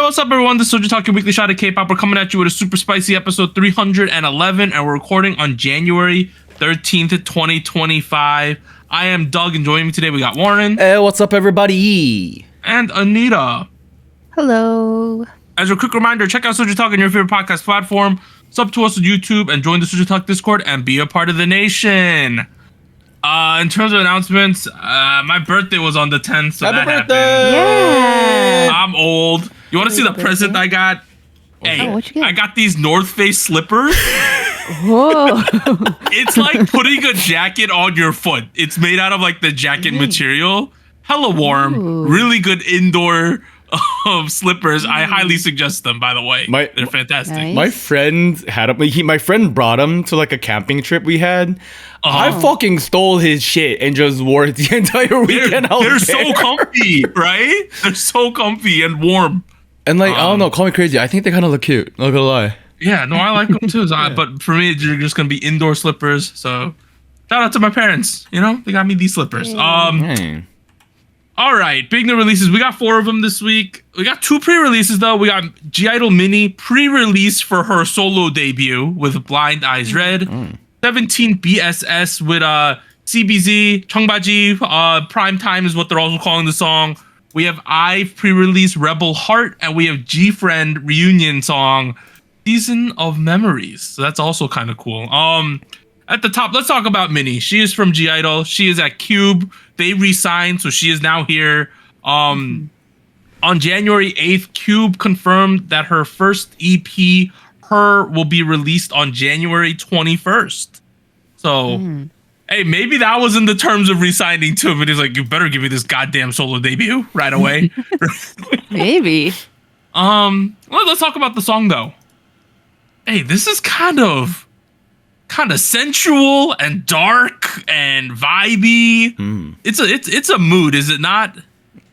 what's up, everyone? This is SojuTalk, your weekly shot of K-pop. We're coming at you with a super spicy episode 311, and we're recording on January 13th, 2025. I am Doug, and joining me today, we got Warren. Hey, what's up, everybody? And Anita. Hello. As a quick reminder, check out SojuTalk on your favorite podcast platform, sub to us on YouTube, and join the SojuTalk Discord and be a part of the nation. In terms of announcements, my birthday was on the 10th, so Happy that birthday! Yeah. happened. I'm old. You want to see the present I got? Hey, what'd you get? I got these North Face slippers. Whoa. It's like putting a jacket on your foot. It's made out of like the jacket material. Hella warm. Ooh. Really good indoor slippers. I highly suggest them, by the way. They're fantastic. Nice. My friend had them. My friend brought them to like a camping trip we had. I fucking stole his shit and just wore it the entire weekend. They're so comfy, right? They're so comfy and warm. And like, I don't know, call me crazy. I think they kind of look cute. Not gonna lie. Yeah, no, I like them too. But for me, they're just gonna be indoor slippers. So shout out to my parents. You know, they got me these slippers. Hey. All right, big new releases. We got 4 of them this week. We got 2 pre-releases though. We got GFRIEND Minnie pre-release for her solo debut with Blind Eyes Red. 17 BSS with CBZ, Cheongbaji, Prime Time is what they're also calling the song. We have IVE pre-release Rebel Heart, and we have GFRIEND reunion song Season of Memories. So that's also kind of cool. At the top, let's talk about Minnie. She is from G-Idle. She is at Cube. They re-signed, so she is now here. On January 8th, Cube confirmed that her first EP, Her, will be released on January 21st. So, hey, maybe that was in the terms of re-signing too. But he's like, you better give me this goddamn solo debut right away. Maybe. Let's talk about the song though. Hey, this is kind of sensual and dark and vibey. It's a mood, is it not?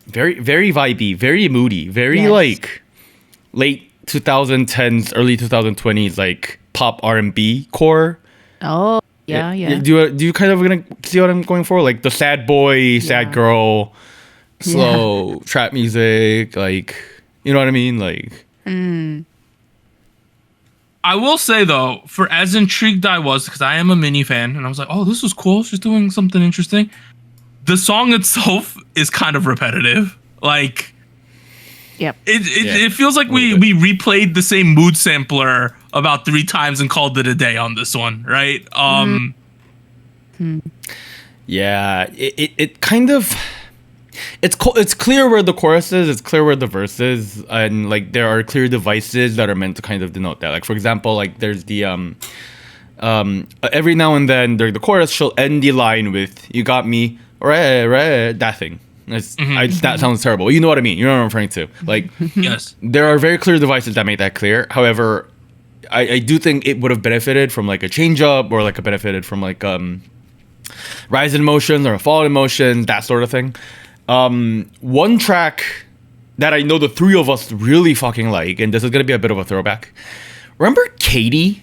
Very, very vibey, very moody, very like late 2010s, early 2020s, like pop R&B core. Oh, yeah. Do you kind of gonna see what I'm going for? Like the sad boy, sad girl, slow trap music, like, you know what I mean? Like. I will say though, for as intrigued I was, because I am a Minnie fan, and I was like, oh, this was cool. She's doing something interesting. The song itself is kind of repetitive. Like, Yep. It feels like we replayed the same mood sampler about 3 times and called it a day on this one, right? Yeah, it kind of. It's clear where the chorus is, it's clear where the verse is, and like there are clear devices that are meant to kind of denote that. Like for example, like there's the every now and then during the chorus she'll end the line with "You got me, right," that thing. That sounds terrible. You know what I mean? You know what I'm referring to. Like, Yes. there are very clear devices that make that clear. However, I do think it would have benefited from like a change up or like a benefited from like rise in emotions or a fall in emotions, that sort of thing. One track that I know the 3 of us really fucking like, and this is gonna be a bit of a throwback. Remember Katie?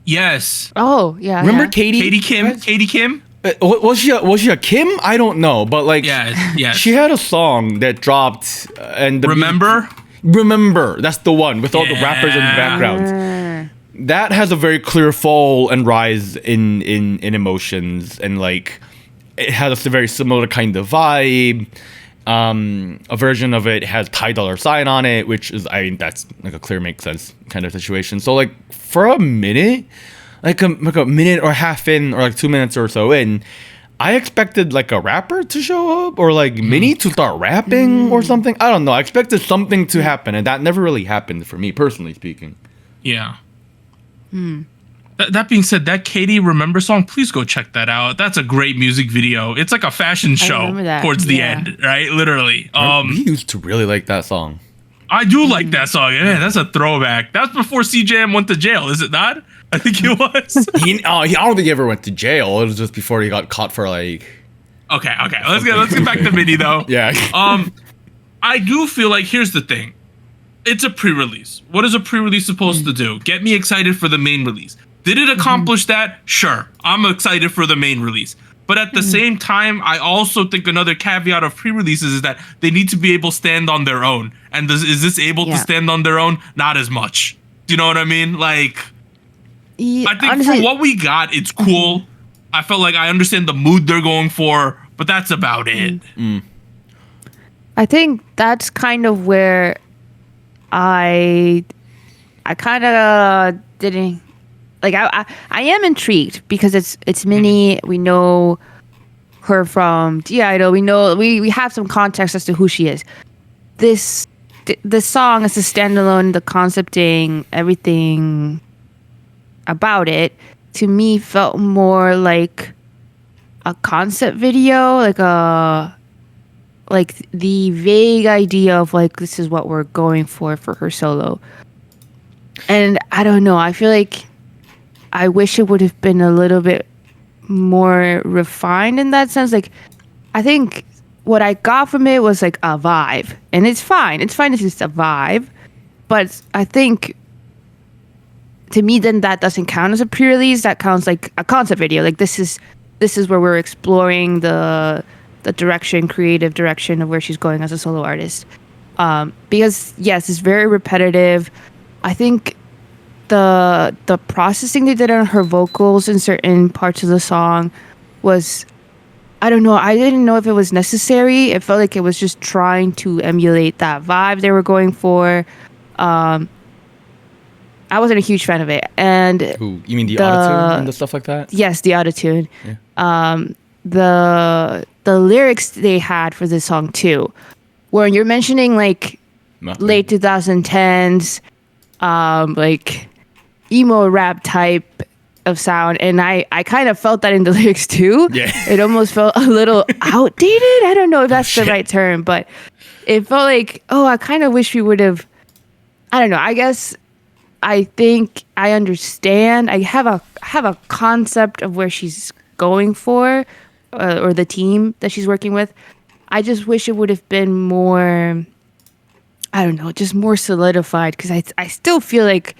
Yes. Oh, yeah. Remember Katie? Katie Kim? Was she a Kim? I don't know, but like, Yeah. she had a song that dropped, and the Remember, that's the one with all the rappers in the background. That has a very clear fall and rise in emotions, and like it has a very similar kind of vibe. A version of it has $Sign on it, which is, I mean, that's like a clear make sense kind of situation. So like for a minute, like a minute or half in, or like 2 minutes or so in, I expected like a rapper to show up or like Minnie to start rapping or something. I don't know. I expected something to happen, and that never really happened for me, personally speaking. Yeah. That being said, that Katie Remember song, please go check that out. That's a great music video. It's like a fashion show towards the end, right? Literally. We used to really like that song. I do like that song. Man, that's a throwback. That's before CJM went to jail, is it not? I think it was. I don't think he ever went to jail. It was just before he got caught for like. Okay. Let's get back to Minnie though. Yeah. I do feel like, here's the thing. It's a pre-release. What is a pre-release supposed to do? Get me excited for the main release. Did it accomplish that? Sure. I'm excited for the main release. But at the same time, I also think another caveat of pre-releases is that they need to be able to stand on their own. And is this able to stand on their own? Not as much. Do you know what I mean? Like, I think honestly, for what we got, it's cool. I felt like I understand the mood they're going for, but that's about it. I think that's kind of where I kind of didn't like. I am intrigued because it's Minnie. We know her from I-DLE. We know we have some context as to who she is. The song as a standalone, the concepting, everything about it, to me felt more like a concept video, like the vague idea of like this is what we're going for her solo. And I don't know, I feel like I wish it would have been a little bit more refined in that sense. Like, I think what I got from it was like a vibe, and it's fine if it's just a vibe, but I think to me then that doesn't count as a pre-release. That counts like a concept video. Like this is where we're exploring the creative direction of where she's going as a solo artist. Because yes, it's very repetitive. I think the processing they did on her vocals in certain parts of the song was, I don't know, I didn't know if it was necessary. It felt like it was just trying to emulate that vibe they were going for. I wasn't a huge fan of it. And Ooh, you mean the autotune and the stuff like that? Yes, the autotune. Yeah. The lyrics they had for this song too, where you're mentioning like late 2010s, like emo rap type of sound, and I kind of felt that in the lyrics too. Yeah. It almost felt a little outdated. I don't know if that's the right term, but it felt like, I kind of wish we would have, I don't know, I guess I think I understand. I have a concept of where she's going for, or the team that she's working with. I just wish it would have been more, I don't know, just more solidified, because I still feel like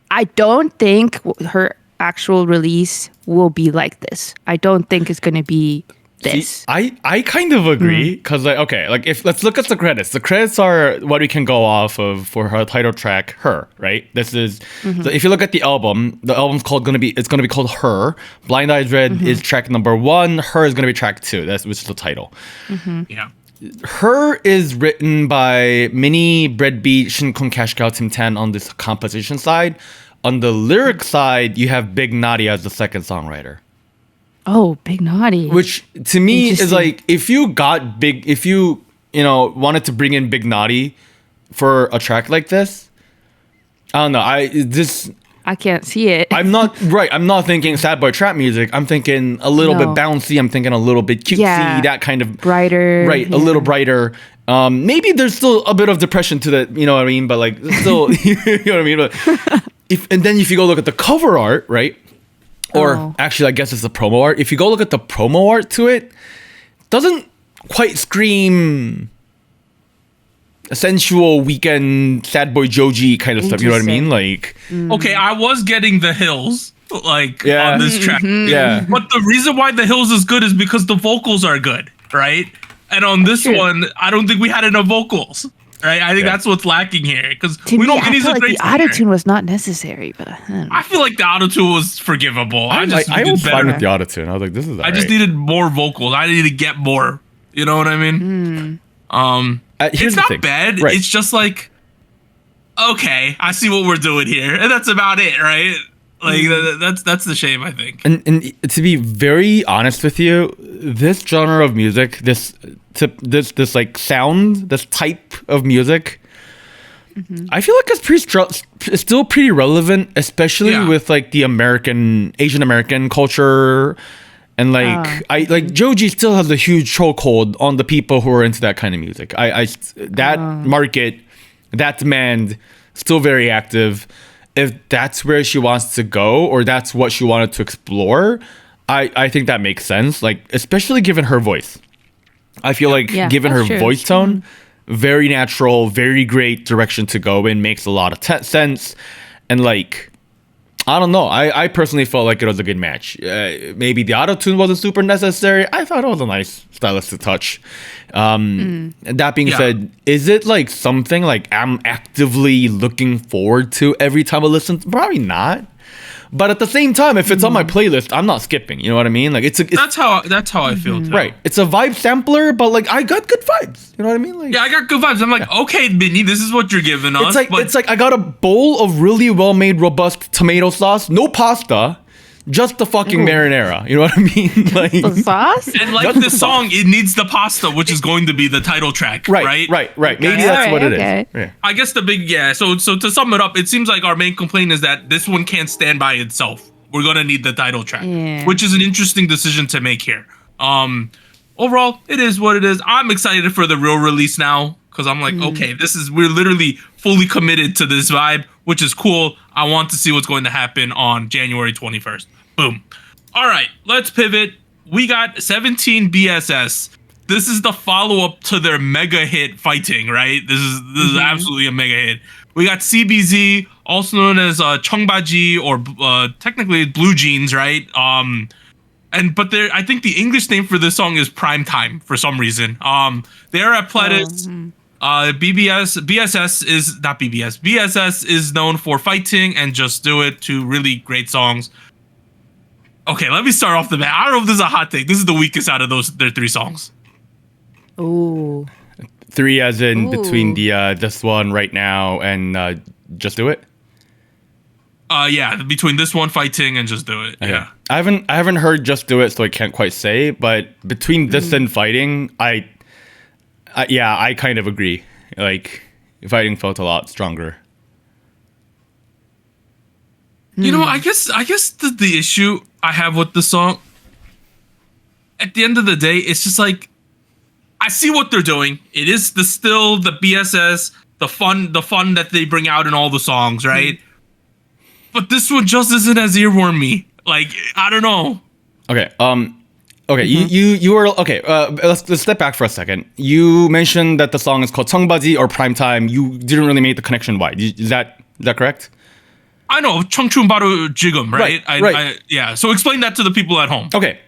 I don't think her actual release will be like this. I don't think it's going to be this. See, I kind of agree, because if let's look at the credits. The credits are what we can go off of for her title track, Her, right? This is if you look at the album's gonna be called Her. Blind Eyes Red is track number 1. Her is gonna be track 2. Which is the title. Yeah. Her is written by Minnie, Breadbeat, Shinkong Cashcow, Tim Tan on this composition side. On the lyric side, you have Big Naughty as the second songwriter. Oh, Big Naughty. Which to me is like, if you wanted to bring in Big Naughty for a track like this, I don't know. I can't see it. I'm not thinking sad boy trap music. I'm thinking a little bit bouncy. I'm thinking a little bit cutesy, that kind of brighter. Right, a little brighter. Maybe there's still a bit of depression to that, you know what I mean? But like, still, you know what I mean? But if you go look at the cover art, right? Or actually, I guess it's the promo art. If you go look at the promo art to it, doesn't quite scream a sensual weekend sad boy Joji kind of stuff. You know what I mean? Like, okay, I was getting The Hills on this track. Yeah. But the reason why The Hills is good is because the vocals are good, right? And on this one, I don't think we had enough vocals. Right, I think that's what's lacking here, because we know Minnie's a great singer. The autotune was not necessary, but I feel like the autotune was forgivable. I was fine with the autotune. I was like, this is. I just needed more vocals. I needed to get more. You know what I mean? It's not bad. Right. It's just like, okay, I see what we're doing here, and that's about it, right? Like that's the shame, I think. And to be very honest with you, this genre of music, this like sound, this type of music, I feel like it's still pretty relevant, especially with like the Asian American culture, and like Joji still has a huge chokehold on the people who are into that kind of music. That market, that demand, still very active. If that's where she wants to go, or that's what she wanted to explore, I think that makes sense. Like, especially given her voice. I feel like given her voice tone, very natural, very great direction to go in, makes a lot of sense. And like, I don't know. I personally felt like it was a good match. Maybe the auto-tune wasn't super necessary. I thought it was a nice stylistic touch. That being said, is it like something like I'm actively looking forward to every time I listen? Probably not. But at the same time, if it's on my playlist, I'm not skipping. You know what I mean? Like it's that's how I feel too. Right. It's a vibe sampler, but like I got good vibes. You know what I mean? Like I got good vibes. I'm like, okay, Minnie, this is what you're giving us. It's like I got a bowl of really well made, robust tomato sauce, no pasta, just the fucking marinara. You know what I mean? Like The sauce? And like this song, it needs the pasta, which is going to be the title track, right? Right. Okay. Maybe that's what it is. Okay. Yeah. I guess the big So to sum it up, it seems like our main complaint is that this one can't stand by itself. We're gonna need the title track, which is an interesting decision to make here. Overall, it is what it is. I'm excited for the real release now because I'm like, okay, we're literally fully committed to this vibe, which is cool. I want to see what's going to happen on January 21st. Boom. All right, let's pivot. We got 17 BSS. This is the follow-up to their mega hit Fighting, right? This is absolutely a mega hit. We got CBZ, also known as Cheongbaji, or technically Blue Jeans, right? But I think the English name for this song is Prime Time for some reason. They're at Pledis. BSS is not BBS. BSS is known for Fighting and Just Do It, two really great songs. Okay, let me start off the bat. I don't know if this is a hot take. This is the weakest out of their three songs. Ooh. 3 as in between the this one right now and Just Do It. Between this one, Fighting, and Just Do It. Okay. Yeah, I haven't heard Just Do It, so I can't quite say. But between this and Fighting, I kind of agree. Like Fighting felt a lot stronger. You know, I guess the issue I have with the song, at the end of the day, it's just like, I see what they're doing. It is still the BSS, the fun that they bring out in all the songs, right? But this one just isn't as earwormy. Like, I don't know. Okay. Okay. You were okay. Let's step back for a second. You mentioned that the song is called Cheongbaji or Primetime. You didn't really make the connection. Why? Is that correct? I know 청춘 바로 지금, right? Right. So explain that to the people at home. Okay.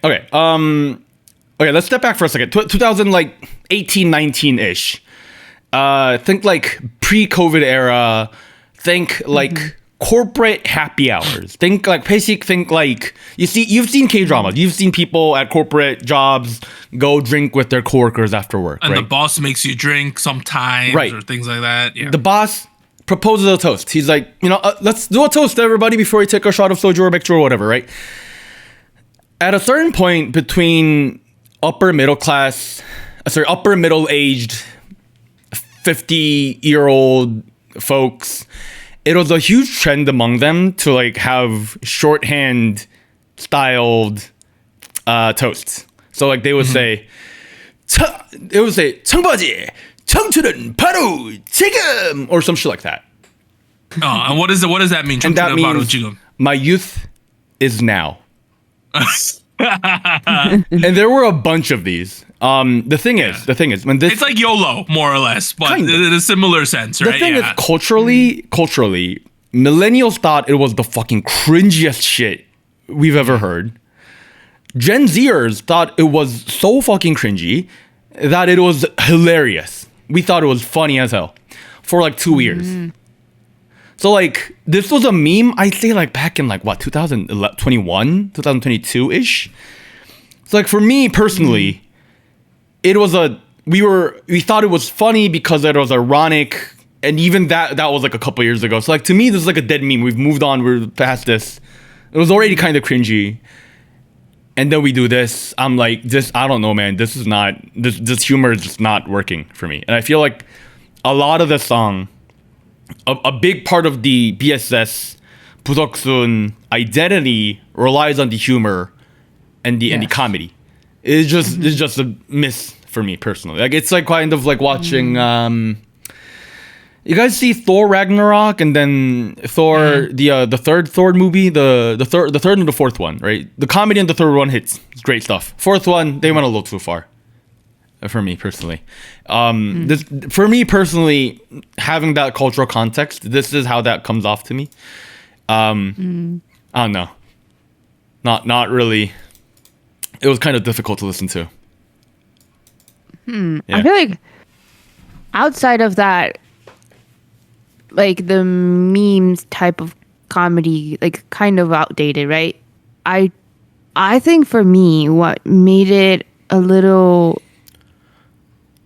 Okay, let's step back for a second. 2018, 19-ish. Think like pre-COVID era. Think like corporate happy hours. Think like you've seen K-dramas. You've seen people at corporate jobs go drink with their coworkers after work. And right? the boss makes you drink sometimes, or things like that. Yeah. The boss proposes a toast. He's like, let's do a toast to everybody before we take a shot of soju or mixture or whatever, right? At a certain point between upper middle aged 50-year-old folks, it was a huge trend among them to like have shorthand styled toasts. So like they would say 청바지 청춘은 바로 지금 or some shit like that. And what does that mean? And that means 지금. My youth is now. And there were a bunch of these. The thing is, when this, it's like YOLO, more or less, but in a similar sense, right? The thing is, culturally, millennials thought it was the fucking cringiest shit we've ever heard. Gen Zers thought it was so fucking cringy that it was hilarious. We thought it was funny as hell for like 2 years. So like this was a meme, I'd say like back in like what 2021, 2022-ish. So like for me personally, it was we thought it was funny because it was ironic, and even that was like a couple years ago. So like to me this is like a dead meme. We've moved on, we're past this. It was already kind of cringy. And then we do this. I'm like, I don't know, man. This humor is just not working for me. And I feel like a lot of the song, a big part of the BSS 부석순 identity relies on the humor and the comedy. It's just a miss for me personally. Like it's like kind of like watching. You guys see Thor Ragnarok and then Thor the third Thor movie, the third and the fourth one, right? The comedy in the third one hits. It's great stuff. Fourth one, they went a little too far. For me personally, for me personally, having that cultural context, this is how that comes off to me. I don't know. Not really. It was kind of difficult to listen to. Yeah. I feel like outside of that, like the memes type of comedy, like kind of outdated, right? I think for me, what made it a little,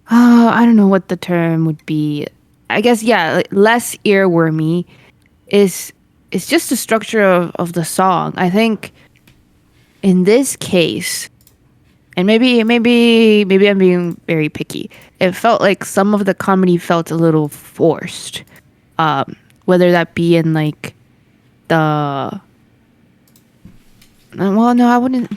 I don't know what the term would be. I guess, yeah, like less earwormy is just the structure of the song. I think in this case, and maybe I'm being very picky, it felt like some of the comedy felt a little forced. Whether that be in like the, well, no, I wouldn't.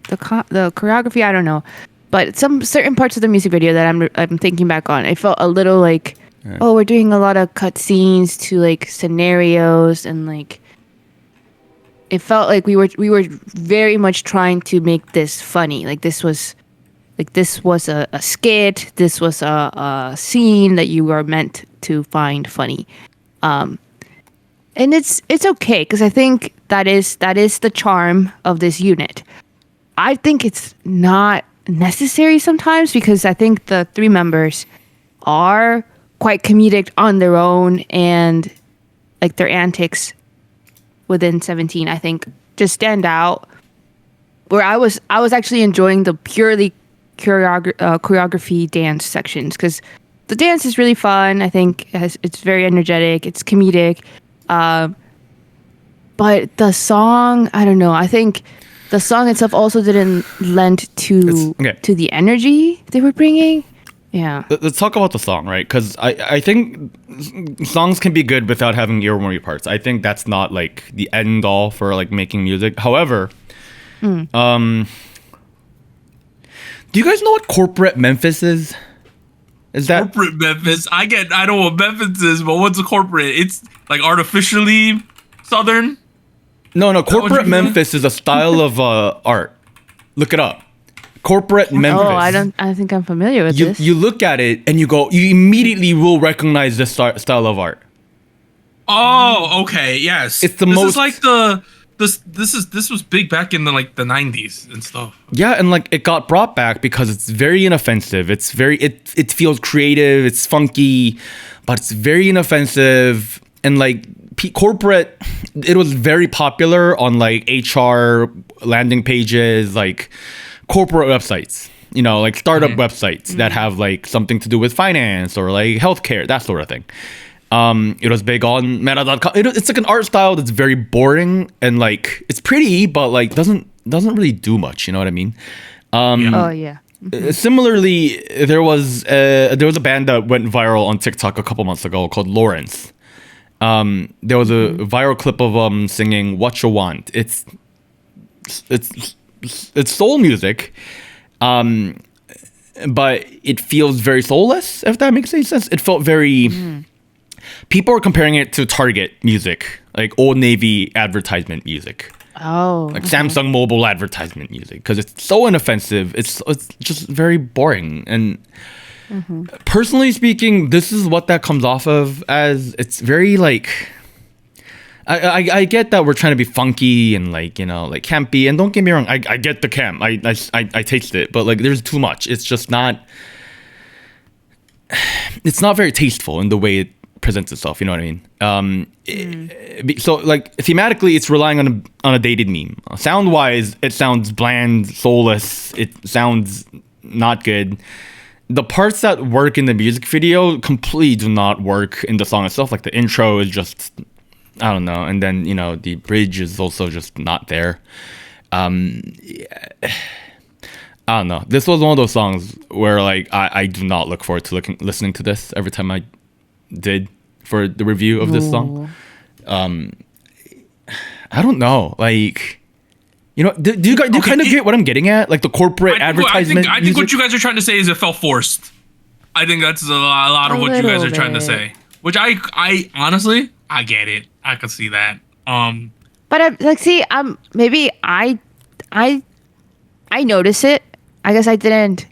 The choreography, I don't know, but some certain parts of the music video that I'm thinking back on, it felt a little like, oh, we're doing a lot of cutscenes to like scenarios, and like it felt like we were very much trying to make this funny. Like this was a skit. This was a scene that you were meant to find funny. And it's okay, because I think that is the charm of this unit. I think it's not necessary sometimes, because I think the three members are quite comedic on their own, and like their antics within 17, I think, just stand out. Where I was actually enjoying the purely choreography dance sections, because the dance is really fun. I think it's very energetic. It's comedic. But the song, I don't know. I think the song itself also didn't lend to the energy they were bringing. Yeah. Let's talk about the song, right? Because I think songs can be good without having earwormy parts. I think that's not like the end all for like making music. However, do you guys know what corporate Memphis is? Is that corporate Memphis? I don't know what Memphis is, but what's a corporate? It's like artificially Southern. No. Corporate Memphis is a style of art. Look it up. Corporate Memphis. Oh, I think I'm familiar with this. You look at it and you immediately will recognize this style of art. Oh, okay, yes. It's this is like this was big back in the 90s and stuff. Yeah, and like it got brought back because it's very inoffensive. It feels creative, it's funky, but it's very inoffensive, and like corporate, it was very popular on like HR landing pages, like corporate websites, like startup websites that have like something to do with finance or like healthcare, that sort of thing. It was big on meta.com. It's like an art style that's very boring, and like it's pretty, but like doesn't really do much. You know what I mean? Oh yeah. Similarly, there was a band that went viral on TikTok a couple months ago called Lawrence. There was a viral clip of singing "What You Want." It's soul music, but it feels very soulless. If that makes any sense, it felt very. People are comparing it to Target music, like Old Navy advertisement music. Oh. Like Samsung Mobile advertisement music, because it's so inoffensive. It's just very boring. And personally speaking, this is what that comes off of as. It's very like. I get that we're trying to be funky and like campy, and don't get me wrong, I get the camp. I taste it, but like there's too much. It's just not. It's not very tasteful in the way it presents itself, you know what I mean? So like thematically, it's relying on a dated meme. Sound wise, it sounds bland, soulless. It sounds not good. The parts that work in the music video completely do not work in the song itself. Like the intro is just, I don't know, and then the bridge is also just not there. I don't know. This was one of those songs where like I do not look forward to listening to this every time I did for the review of this song. I don't know, like do you kind of get what I'm getting at, like the corporate advertisement? I think what you guys are trying to say is it felt forced. I think that's a lot of what you guys are trying to say, which I honestly I get it. I could see that. But maybe I notice it. I guess I didn't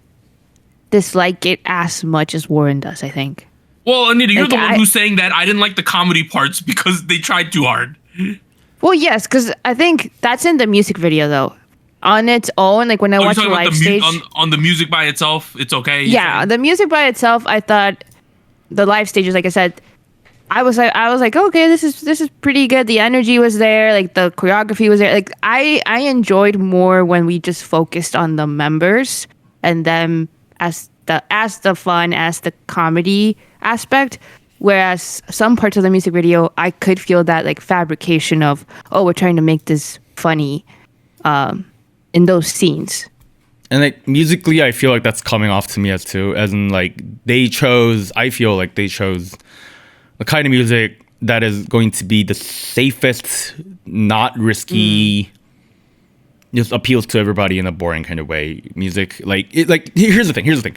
dislike it as much as Warren does, I think. Well, Anita, you're the one who's saying that I didn't like the comedy parts because they tried too hard. Well, yes, because I think that's in the music video though. On its own, like when I watch the live stage, on the music by itself, it's okay. Yeah, the music by itself, I thought the live stages, like I said, I was like, okay, this is pretty good. The energy was there, like the choreography was there. Like I enjoyed more when we just focused on the members and them as the fun, as the comedy aspect. Whereas some parts of the music video, I could feel that like fabrication of, oh, we're trying to make this funny in those scenes. And like musically, I feel like that's coming off to me as in like I feel like they chose the kind of music that is going to be the safest, not risky, just appeals to everybody in a boring kind of way. Music, here's the thing.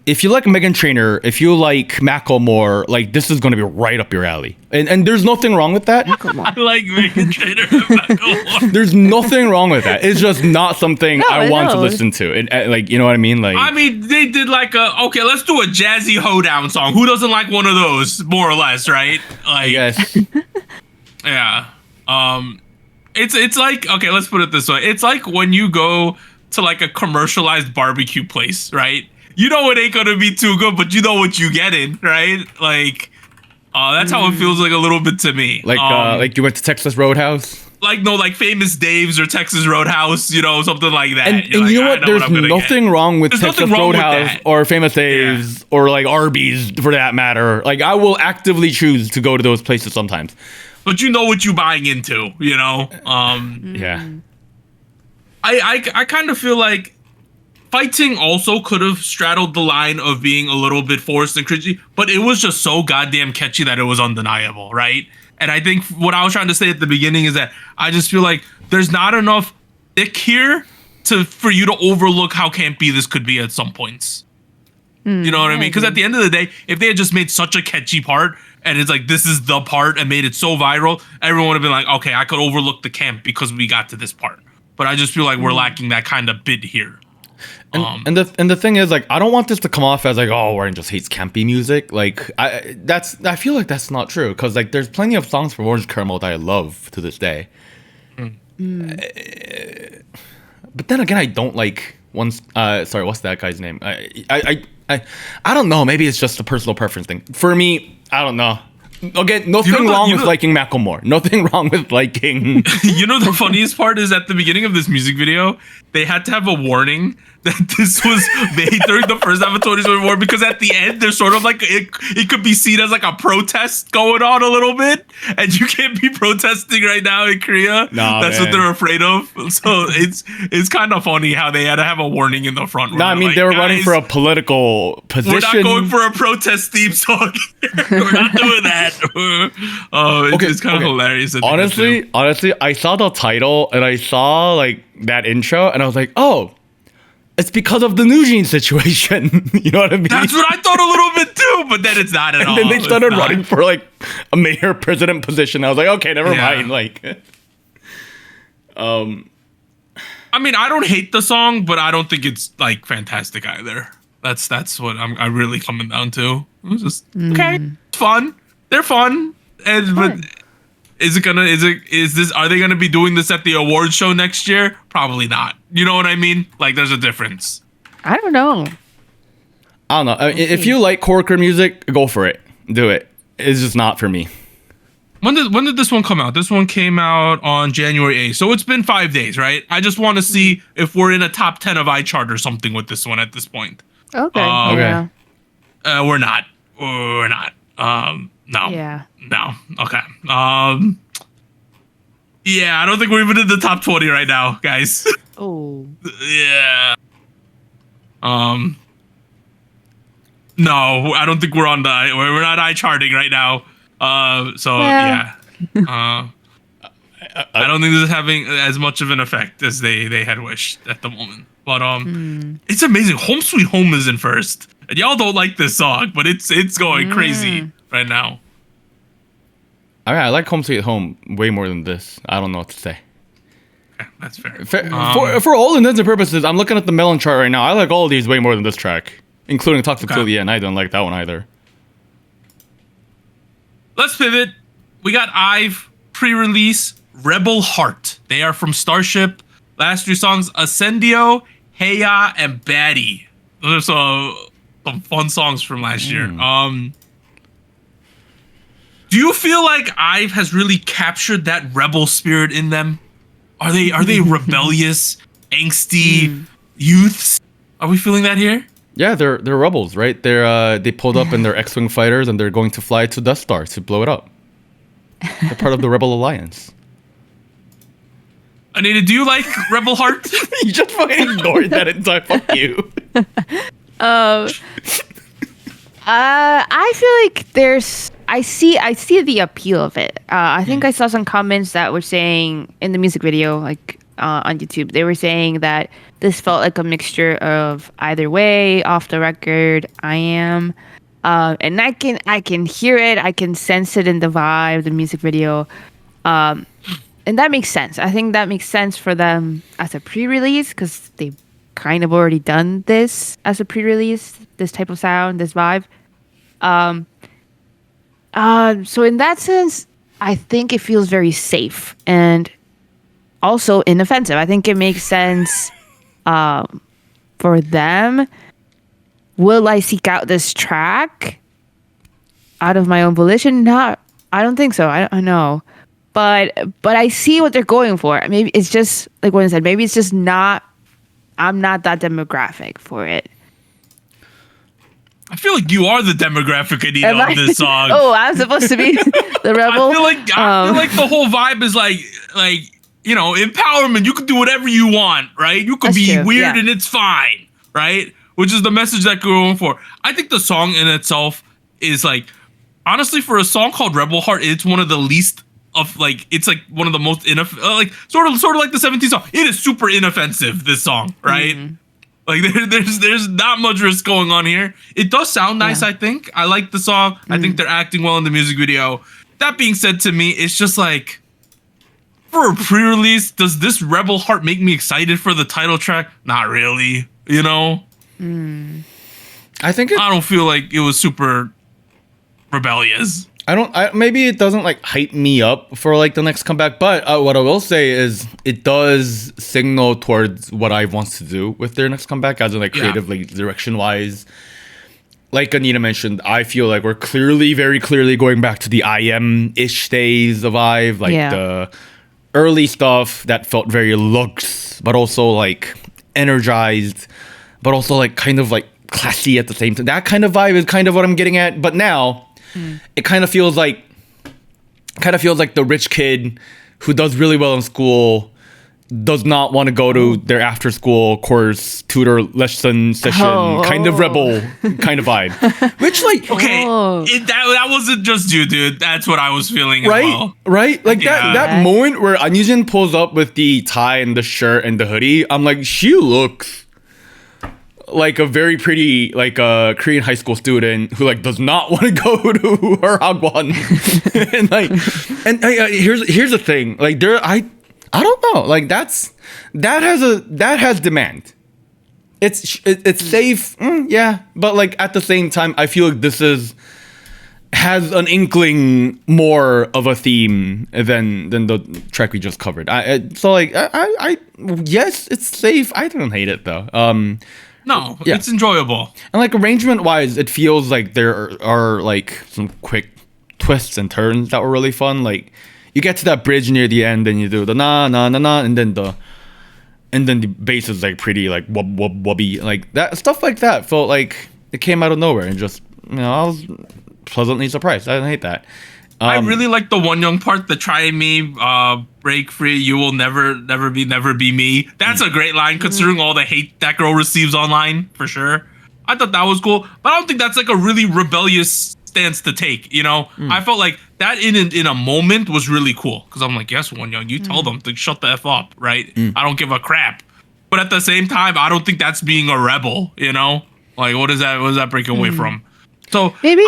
If you like Meghan Trainor, if you like Macklemore, like this is going to be right up your alley. And there's nothing wrong with that. I like Meghan Trainor and Macklemore. There's nothing wrong with that. It's just not something I want to listen to. And like, you know what I mean? Like, I mean, they did like okay, let's do a jazzy hoedown song. Who doesn't like one of those, more or less, right? Like, yes. Yeah. It's like, okay, let's put it this way. It's like when you go to like a commercialized barbecue place, right? You know it ain't gonna be too good, but you know what you getting, right? Like, that's how it feels like a little bit to me. Like you went to Texas Roadhouse? Like Famous Dave's or Texas Roadhouse, you know, something like that. And you know what? There's nothing wrong with Texas Roadhouse or Famous Dave's or like Arby's for that matter. Like, I will actively choose to go to those places sometimes. But you know what you're buying into, you know? Yeah. I kind of feel like fighting also could have straddled the line of being a little bit forced and cringy, but it was just so goddamn catchy that it was undeniable, right? And I think what I was trying to say at the beginning is that I just feel like there's not enough thick here for you to overlook how campy this could be at some points. You know what I mean? Because at the end of the day, if they had just made such a catchy part and it's like, this is the part and made it so viral, everyone would have been like, okay, I could overlook the camp because we got to this part. But I just feel like we're lacking that kind of bit here. And the thing is, like, I don't want this to come off as like, oh, Warren just hates campy music. Like, I feel like that's not true, because like there's plenty of songs from Orange Caramel that I love to this day. But then again, I don't like sorry, what's that guy's name? I don't know. Maybe it's just a personal preference thing. For me, I don't know. Again, nothing wrong with liking Macklemore. Nothing wrong with liking. You know, the funniest part is at the beginning of this music video, they had to have a warning that this was made during the first half of 2024, because at the end, there's sort of like it could be seen as like a protest going on a little bit, and you can't be protesting right now in Korea. That's what they're afraid of. So it's kind of funny how they had to have a warning in the front. No, I mean, like, they were running for a political position. We're not going for a protest theme song. We're not doing that. It's kind of hilarious. Honestly, I saw the title and I saw like that intro and I was like, oh, it's because of the Nugent situation. You know what I mean? That's what I thought a little bit too, but then it's not at all. And then they started running for like a mayor president position. I was like, okay, never mind. Like, I mean, I don't hate the song, but I don't think it's like fantastic either. That's what I'm really coming down to. It was just okay, it's fun. They're fun, but are they gonna be doing this at the awards show next year? Probably not. You know what I mean? Like, there's a difference. I don't know. If you like Corker music, go for it. Do it. It's just not for me. When did this one come out? This one came out on January 8th. So it's been 5 days, right? I just want to see if we're in a top 10 of iChart or something with this one at this point. Okay. Okay. We're not. No. Yeah. No. Okay. Yeah, I don't think we're even in the top 20 right now, guys. Oh. Yeah. No, I don't think we're not iCharting right now. Yeah. I don't think this is having as much of an effect as they had wished at the moment. But it's amazing. Home Sweet Home is in first. And y'all don't like this song, but it's going crazy right now. I mean, I like Home Sweet Home way more than this. I don't know what to say. Okay, that's fair. For all intents and purposes, I'm looking at the Melon chart right now. I like all of these way more than this track, including Toxic Till the End. I don't like that one either. Let's pivot. We got IVE pre-release, Rebel Heart. They are from Starship. Last 3 songs, Ascendio, Heya, and Baddie. Those are some fun songs from last year. Do you feel like IVE has really captured that rebel spirit in them? Are they rebellious, angsty youths? Are we feeling that here? Yeah, they're rebels, right? They pulled up in their X-wing fighters and they're going to fly to Death Star to blow it up. They're part of the Rebel Alliance. Anita, do you like Rebel Heart? You just fucking ignored that entire. Fuck you. I feel like I see the appeal of it. I think I saw some comments that were saying in the music video, like on YouTube, they were saying that this felt like a mixture of Either Way, Off the Record, I Am, and I can hear it, I can sense it in the vibe, the music video, and that makes sense. I think that makes sense for them as a pre-release because they've kind of already done this as a pre-release, this type of sound, this vibe. So in that sense, I think it feels very safe and also inoffensive. I think it makes sense for them. Will I seek out this track out of my own volition? I don't think so. I don't know. But I see what they're going for. Maybe it's just like what I said. Maybe it's just not. I'm not that demographic for it. I feel like you are the demographic, Anita, of this song. Oh, I'm supposed to be the rebel. I feel like the whole vibe is like empowerment. You can do whatever you want, right? You could be weird and it's fine, right? Which is the message that we're going for. I think the song in itself is like, honestly, for a song called Rebel Heart, it's one of the least of like, it's like one of the most sort of like the 17 song. It is super inoffensive, this song, right? Mm-hmm. Like there's not much risk going on here. It does sound nice, I think. I like the song. I think they're acting well in the music video. That being said, to me, it's just like, for a pre-release, does this Rebel Heart make me excited for the title track? Not really, you know? I don't feel like it was super rebellious. Maybe it doesn't like hype me up for like the next comeback, but what I will say is it does signal towards what I wants to do with their next comeback, as in like creatively, direction wise. Like Anita mentioned, I feel like we're very clearly going back to the IM-ish days of IVE, like the early stuff that felt very Lux, but also like energized, but also like kind of like classy at the same time. That kind of vibe is kind of what I'm getting at, but now. It kind of feels like the rich kid who does really well in school does not want to go to their after school course tutor lesson session kind of rebel kind of vibe, which like that wasn't just you, dude. That's what I was feeling, right? As well. Right, like that moment where Anyujin pulls up with the tie and the shirt and the hoodie. I'm like, she looks like a very pretty, like a Korean high school student who like does not want to go to her hagwon. and here's the thing, like I don't know, like that has demand. It's safe, but like at the same time, I feel like this has an inkling more of a theme than the track we just covered. Yes, it's safe. I don't hate it though. No, it's enjoyable. And like arrangement-wise, it feels like there are like some quick twists and turns that were really fun. Like you get to that bridge near the end, and you do the na na na na, and then the bass is like pretty like wub wub wubby. Like that stuff like that felt like it came out of nowhere, and just I was pleasantly surprised. I didn't hate that. I really like the One Young part, the try me, break free, you will never be me. That's a great line considering all the hate that girl receives online, for sure. I thought that was cool, but I don't think that's like a really rebellious stance to take, you know? I felt like that in a moment was really cool, because I'm like, yes, One Young, you tell them to shut the F up, right? I don't give a crap. But at the same time, I don't think that's being a rebel, you know? Like, what is that breaking away from? So, maybe...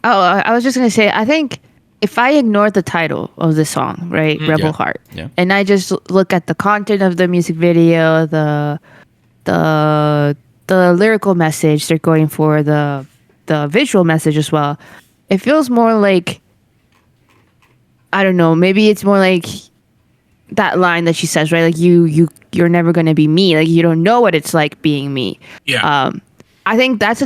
Oh, I was just going to say, I think if I ignore the title of the song, right, Rebel Heart, and I just look at the content of the music video, the lyrical message they're going for, the visual message as well, it feels more like I don't know. Maybe it's more like that line that she says, right? Like you're never gonna be me. Like you don't know what it's like being me. Yeah. I think that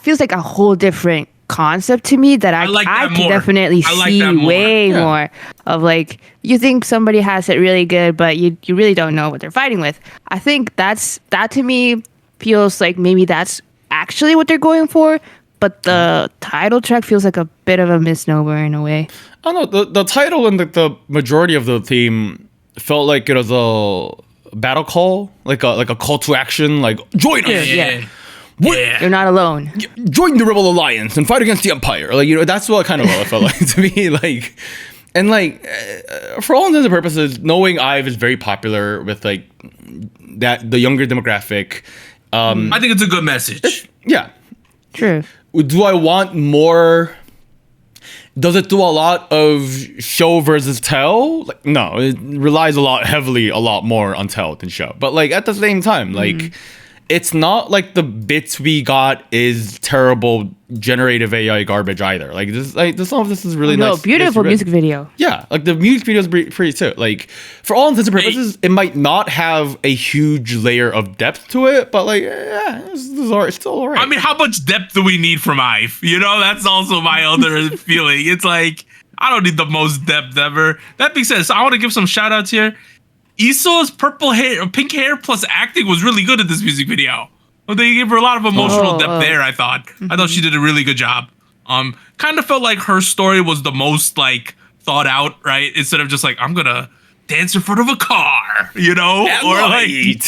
feels like a whole different concept to me that I can definitely see way more of. Like, you think somebody has it really good, but you really don't know what they're fighting with. I think that to me feels like maybe that's actually what they're going for, but the title track feels like a bit of a misnomer in a way. I don't know, the title and the majority of the theme felt like it was a battle call, like a call to action, like join us. Yeah. You're not alone. Join the Rebel Alliance and fight against the Empire. Like, that's what kind of what it felt like to me. Like, and like, for all intents and purposes, knowing IVE is very popular with like that the younger demographic. I think it's a good message. Yeah. True. Do I want more? Does it do a lot of show versus tell? Like, no, it relies a lot more on tell than show. But like at the same time, like. It's not like the bits we got is terrible generative AI garbage either. Like some of this is really nice. Beautiful music video. Yeah, like the music video is pretty too. Like for all intents and purposes, it might not have a huge layer of depth to it, but like it's still alright. I mean, how much depth do we need from IVE? You know, that's also my other feeling. It's like I don't need the most depth ever. That being said, so I want to give some shout outs here. Isso's pink hair plus acting was really good in this music video. They gave her a lot of emotional depth there, I thought. I thought she did a really good job. Kind of felt like her story was the most like thought out, right? Instead of just like, I'm gonna dance in front of a car, you know? Or like,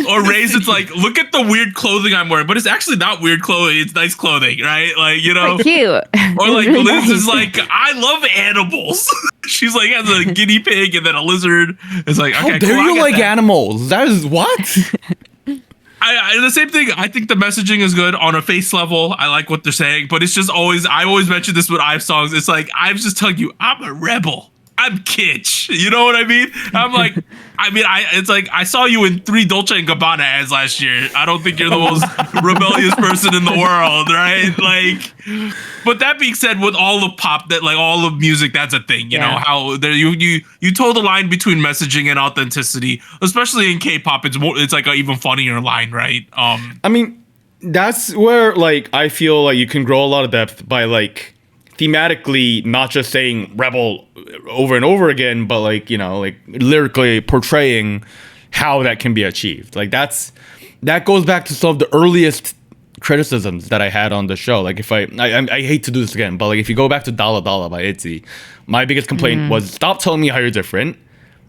or Ray's, it's like, look at the weird clothing I'm wearing, but it's actually not weird clothing, it's nice clothing, right? Like, you know? Cute. Or like really Liz nice. is like, I love animals. She's like, has a guinea pig and then a lizard. It's like, okay, how dare you like animals? That is what? I the same thing. I think the messaging is good on a face level. I like what they're saying, but it's just always, I always mention this with IVE songs. It's like, I'm just telling you, I'm a rebel. I'm kitsch. You know what I mean? I'm like, it's like, I saw you in 3 Dolce & Gabbana ads last year. I don't think you're the most rebellious person in the world, right? Like, but that being said, with all of pop, that like all of music, that's a thing. You know how there you toe the line between messaging and authenticity, especially in K-pop. It's like an even funnier line, right? I mean, that's where like I feel like you can grow a lot of depth by like thematically not just saying rebel over and over again, but like, you know, like lyrically portraying how that can be achieved. Like that goes back to some of the earliest criticisms that I had on the show. Like if I hate to do this again, but like if you go back to Dala Dala by ITZY, my biggest complaint was stop telling me how you're different.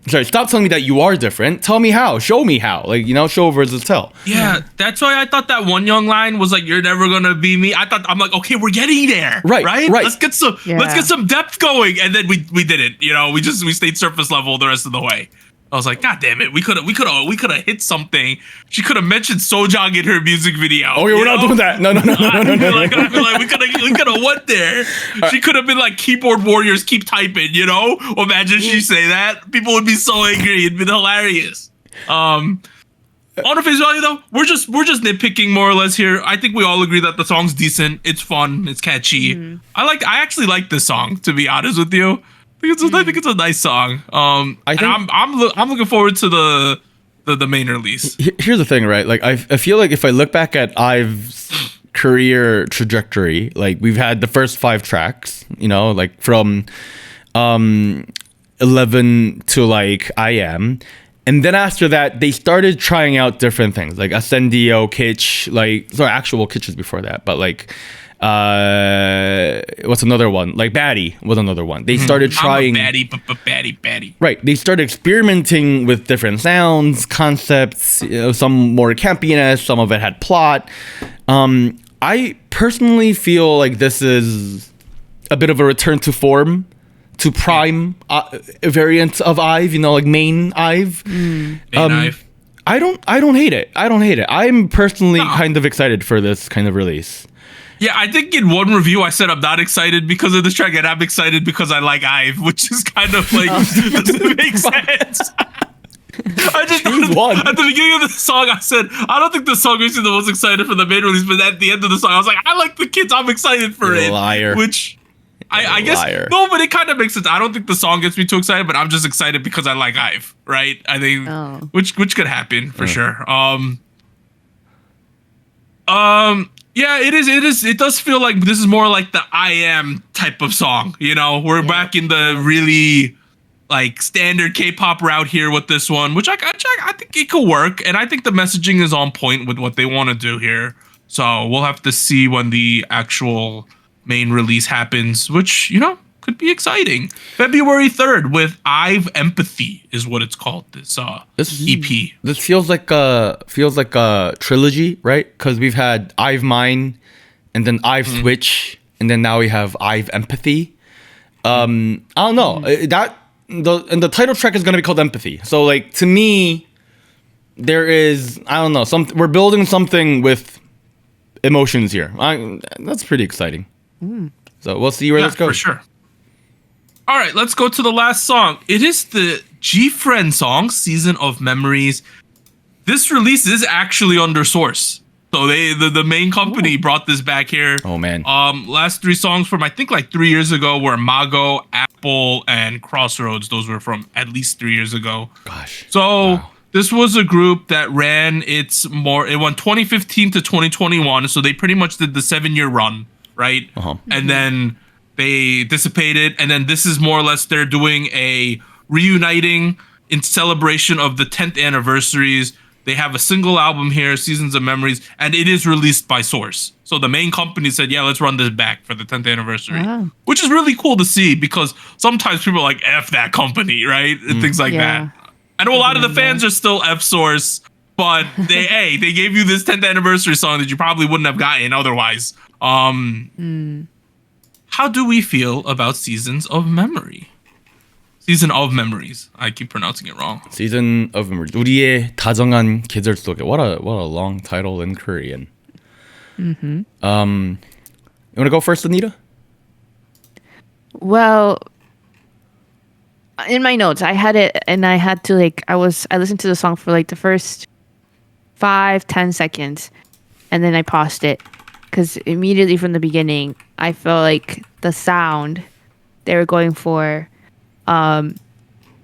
Sorry, stop telling me that you are different. Tell me how. Show me how. Like, you know, show versus tell. Yeah, that's why I thought that One Young line was like, "You're never gonna be me." I'm like, okay, we're getting there. Right. Let's get some depth going, and then we didn't. You know, we stayed surface level the rest of the way. I was like, God damn it, we could have hit something. She could have mentioned Sojang in her music video. Oh, yeah, we're not doing that. No. I feel like we could have went there. She could have been like, keyboard warriors, keep typing. You know, imagine she say that. People would be so angry. It'd been hilarious. On the face value though, we're just nitpicking more or less here. I think we all agree that the song's decent. It's fun. It's catchy. I actually like this song, to be honest with you. I think it's a nice song. I'm looking forward to the main release. Here's the thing, right? Like I feel like if I look back at IVE's career trajectory, like we've had the first 5 tracks, you know, like from 11 to like I Am. And then after that, they started trying out different things, like Ascendio, Kitsch, like sorry, actual Kitsch was before that, but like what's another one? Like Baddie was another one. They started trying Baddie. Right. They started experimenting with different sounds, concepts, you know, some more campiness, some of it had plot. I personally feel like this is a bit of a return to form, to prime variant of IVE, you know, like main IVE. IVE. I don't hate it. I'm personally kind of excited for this kind of release. Yeah, I think in one review I said I'm not excited because of this track, and I'm excited because I like IVE, which is kind of like doesn't make sense. I just thought at the beginning of the song I said I don't think the song makes me the most excited for the main release, but at the end of the song I was like, I like the kids, I'm excited for it. Liar. Which I guess Liar. no, but it kind of makes sense. I don't think the song gets me too excited, but I'm just excited because I like IVE, right? I think which could happen for sure. Yeah, it is. It does feel like this is more like the I Am type of song. You know, we're back in the really like standard K-pop route here with this one, which I think it could work, and I think the messaging is on point with what they want to do here. So we'll have to see when the actual main release happens, which could be exciting. February 3rd with IVE Empathy is what it's called. This EP. This feels like a trilogy, right? Because we've had IVE Mine, and then IVE Switch, and then now we have IVE Empathy. I don't know. The title track is gonna be called Empathy. So like to me, there is we're building something with emotions here. That's pretty exciting. So we'll see where this goes. For sure. All right, let's go to the last song. It is the GFRIEND song, Season of Memories. This release is actually under Source. So the main company brought this back here. Oh man. Last 3 songs from I think like 3 years ago were Mago, Apple, and Crossroads. Those were from at least 3 years ago. Gosh. So this was a group that ran it went 2015 to 2021. So they pretty much did the 7-year run, right? And then they dissipated, and then this is more or less they're doing a reuniting in celebration of the 10th anniversaries. They have a single album here, Seasons of Memories, and it is released by Source. So the main company said, yeah, let's run this back for the 10th anniversary, which is really cool to see because sometimes people are like, F that company, right? And things like that. I know a lot of the fans are still F Source, but they gave you this 10th anniversary song that you probably wouldn't have gotten otherwise. How do we feel about Seasons of Memory? Season of Memories. I keep pronouncing it wrong. Season of Memories. 우리의 다정한 계절 속에. What a long title in Korean. You want to go first, Anita? Well, in my notes, I had it, and I had to I listened to the song for like the first 5-10 seconds, and then I paused it because immediately from the beginning, I felt like the sound they were going for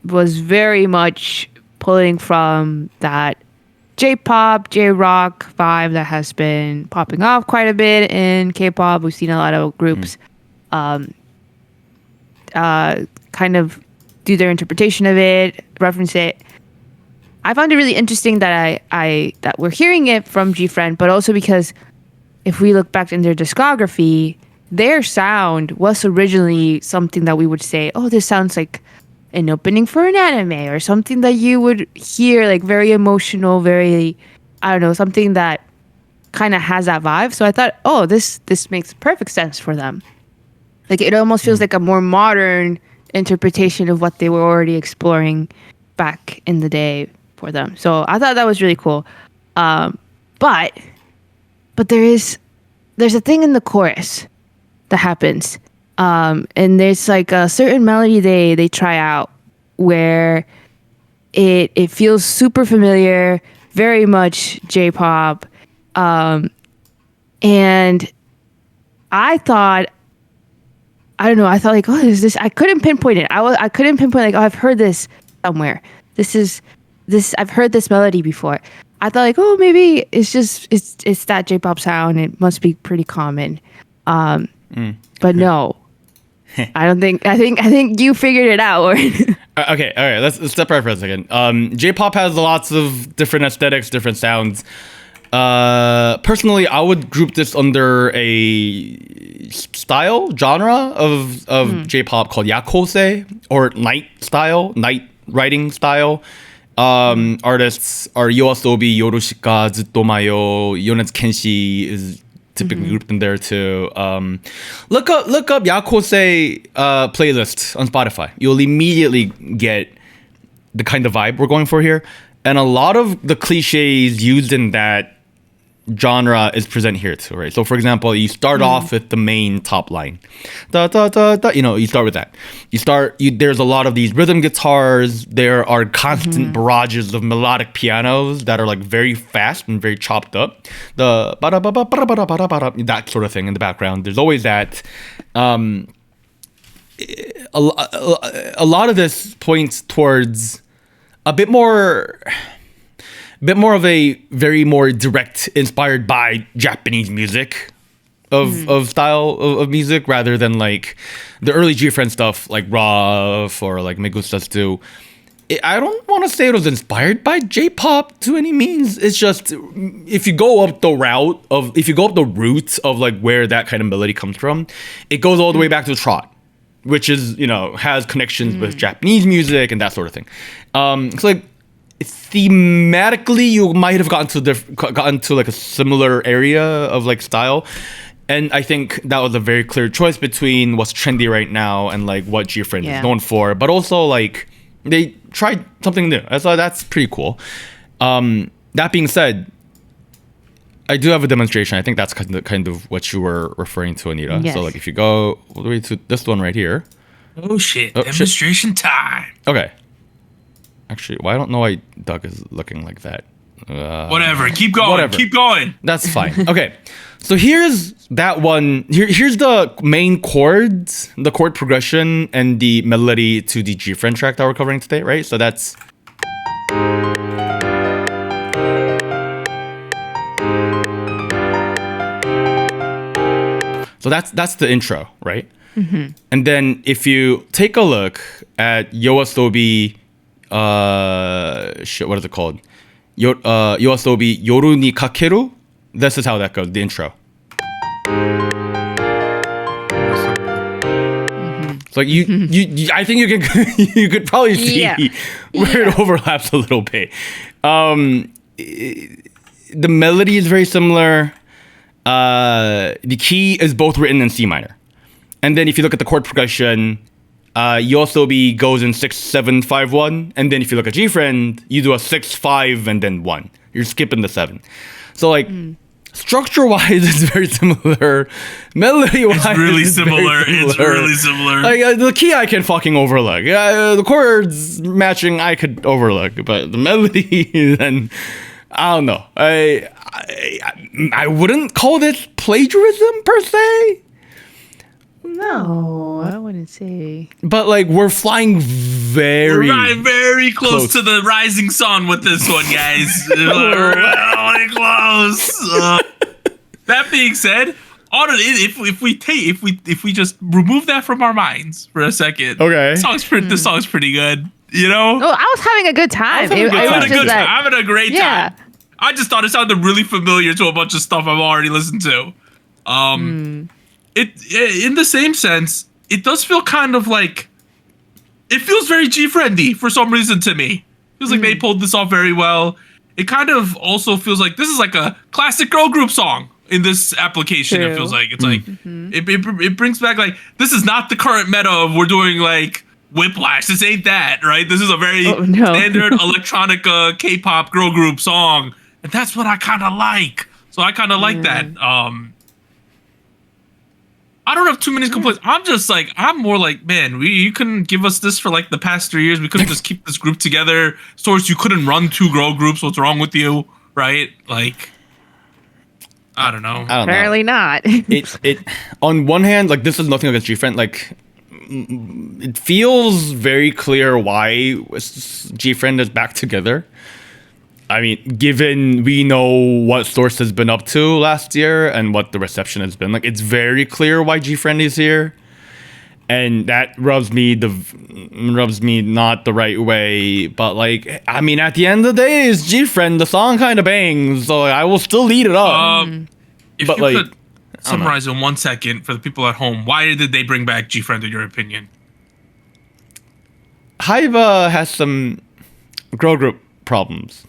was very much pulling from that J-pop, J-rock vibe that has been popping off quite a bit in K-pop. We've seen a lot of groups kind of do their interpretation of it, reference it. I found it really interesting that that we're hearing it from GFRIEND, but also because if we look back in their discography, their sound was originally something that we would say, oh, this sounds like an opening for an anime or something that you would hear like very emotional, very, I don't know, something that kind of has that vibe. So I thought, oh, this makes perfect sense for them. Like it almost feels like a more modern interpretation of what they were already exploring back in the day for them. So I thought that was really cool. But there's a thing in the chorus that happens. And there's like a certain melody they try out where it feels super familiar, very much J-pop. And I thought like, oh, is this? I couldn't pinpoint it. I couldn't pinpoint like, oh, I've heard this somewhere. I've heard this melody before. I thought like, oh, maybe it's that J-pop sound. It must be pretty common. But no, I don't think. I think you figured it out. Okay, all right. Let's step right for a second. J-pop has lots of different aesthetics, different sounds. Personally, I would group this under a genre of J-pop called yakose, or night writing style. Artists are Yoasobi, Yorushika, Zuttomayo, Yonezu Kenshi is typically grouped in there too. Look up yakose playlist on Spotify. You'll immediately get the kind of vibe we're going for here, and a lot of the cliches used in that genre is present here too, right? So for example, you start off with the main top line, da da da da. You start with that. There's a lot of these rhythm guitars. There are constant barrages of melodic pianos that are like very fast and very chopped up. The that sort of thing in the background. There's always that. a lot of this points towards a bit more of a very more direct, inspired by Japanese music of style of music, rather than like the early GFRIEND stuff like Rough or like Me Gustas too. I don't want to say it was inspired by J-pop to any means. It's just if you go up the route of like where that kind of melody comes from, it goes all the way back to Trot, which is, you know, has connections with Japanese music and that sort of thing. So like thematically, you might have gotten to like a similar area of like style. And I think that was a very clear choice between what's trendy right now and like what GFRIEND is known for. But also like they tried something new. So that's pretty cool. That being said, I do have a demonstration. I think that's kind of what you were referring to, Anita. Yes. So like if you go all the way to this one right here. Oh shit! Demonstration time. Okay. Actually, well, I don't know why Doug is looking like that. Whatever. Keep going. Whatever. Keep going. That's fine. Okay. So here's that one. Here's the main chords, the chord progression, and the melody to the GFRIEND track that we're covering today, right? So that's. So that's the intro, right? And then if you take a look at Yoasobi, what is it called? Yoasobi Yoru ni Kakeru. This is how that goes, the intro. So like you I think you can you could probably see where it overlaps a little bit. The melody is very similar. The key is both written in C minor. And then if you look at the chord progression, Yoasobi goes in 6-7-5-1, and then if you look at GFRIEND, you do a 6-5 and then 1. You're skipping the 7. So like structure-wise, it's very similar. Melody-wise, it's really similar. It's really similar. Like the key I can fucking overlook. The chords matching I could overlook, but the melody, then I don't know. I wouldn't call this plagiarism per se. No, I wouldn't say. But like we're flying very close to the rising sun with this one, guys. Really close. That being said, if we just remove that from our minds for a second, okay, the song's pretty good. You know? Oh, I was having a good time. I'm having a great time. I just thought it sounded really familiar to a bunch of stuff I've already listened to. It in the same sense, it does feel kind of like it feels very GFRIEND-y for some reason to me. It feels like they pulled this off very well. It kind of also feels like this is like a classic girl group song in this application. True. It feels like it's like it brings back like this is not the current meta of we're doing like Whiplash. This ain't that, right? This is a very standard electronica K-pop girl group song, and that's what I kind of like. So I kind of like that. I don't have too many complaints. I'm more like, man, you couldn't give us this for like the past 3 years. We couldn't just keep this group together. Source, you couldn't run 2 girl groups. What's wrong with you, right? Like, I don't know. Apparently not. It on one hand, like this is nothing against GFRIEND. Like, it feels very clear why GFRIEND is back together. I mean, given we know what Source has been up to last year and what the reception has been, like it's very clear why GFRIEND is here, and that rubs me not the right way. But like, I mean, at the end of the day, it's GFRIEND. The song kind of bangs, so I will still eat it up. If you could summarize in 1 second for the people at home, why did they bring back GFRIEND in your opinion? IVE has some girl group problems.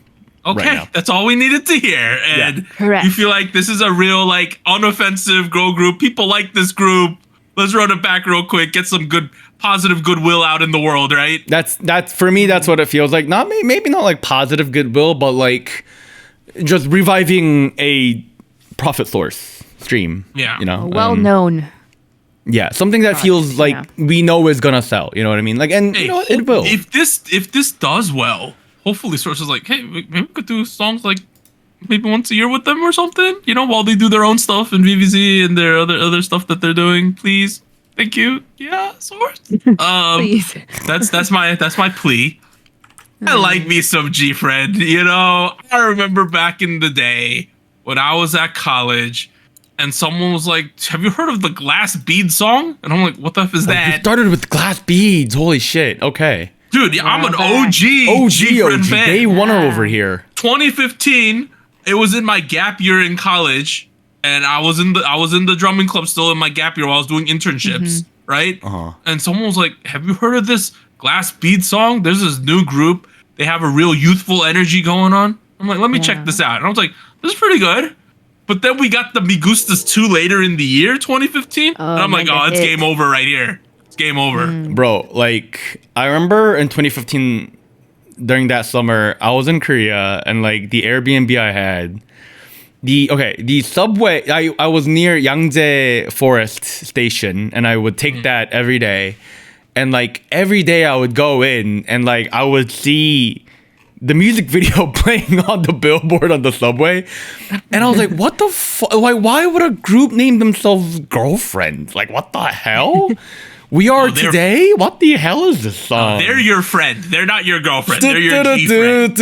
Okay, right, that's all we needed to hear. And you feel like this is a real, like, unoffensive girl group. People like this group. Let's run it back real quick. Get some good, positive goodwill out in the world, right? That's for me. That's what it feels like. Maybe not like positive goodwill, but like just reviving a profit source stream. Yeah, you know, well known. Yeah, something that feels like we know is gonna sell. You know what I mean? Like, and you know what? It will. If this does well. Hopefully Source is like, hey, maybe we could do songs like maybe once a year with them or something, you know, while they do their own stuff and VVZ and their other stuff that they're doing, please. Thank you. Yeah, source. Please. That's my plea. I like me some GFRIEND. You know, I remember back in the day when I was at college, and someone was like, "Have you heard of the Glass Bead song?" And I'm like, "What the f is You that?" started with glass beads. Holy shit. Okay. Dude, I'm an Yeah. OG GFRIEND fan. Day oneer over here. 2015. It was in my gap year in college, and I was in the drumming club still in my gap year while I was doing internships, right? And someone was like, "Have you heard of this Glass Bead song? There's this new group. They have a real youthful energy going on." I'm like, "Let me check this out." And I was like, "This is pretty good." But then we got the Me Gustas 2 later in the year, 2015. And I'm like, "Oh, it's game over right here. It's game over." Bro, like, I remember in 2015, during that summer, I was in Korea, and like the Airbnb I had, the subway, I was near Yangjae Forest Station, and I would take that every day. And like every day I would go in, and like I would see the music video playing on the billboard on the subway, and I was like, "What the fuck? Like, why would a group name themselves Girlfriend? Like, what the hell? We are today. What the hell is this song? They're your friend. They're not your girlfriend. They're your GFRIEND.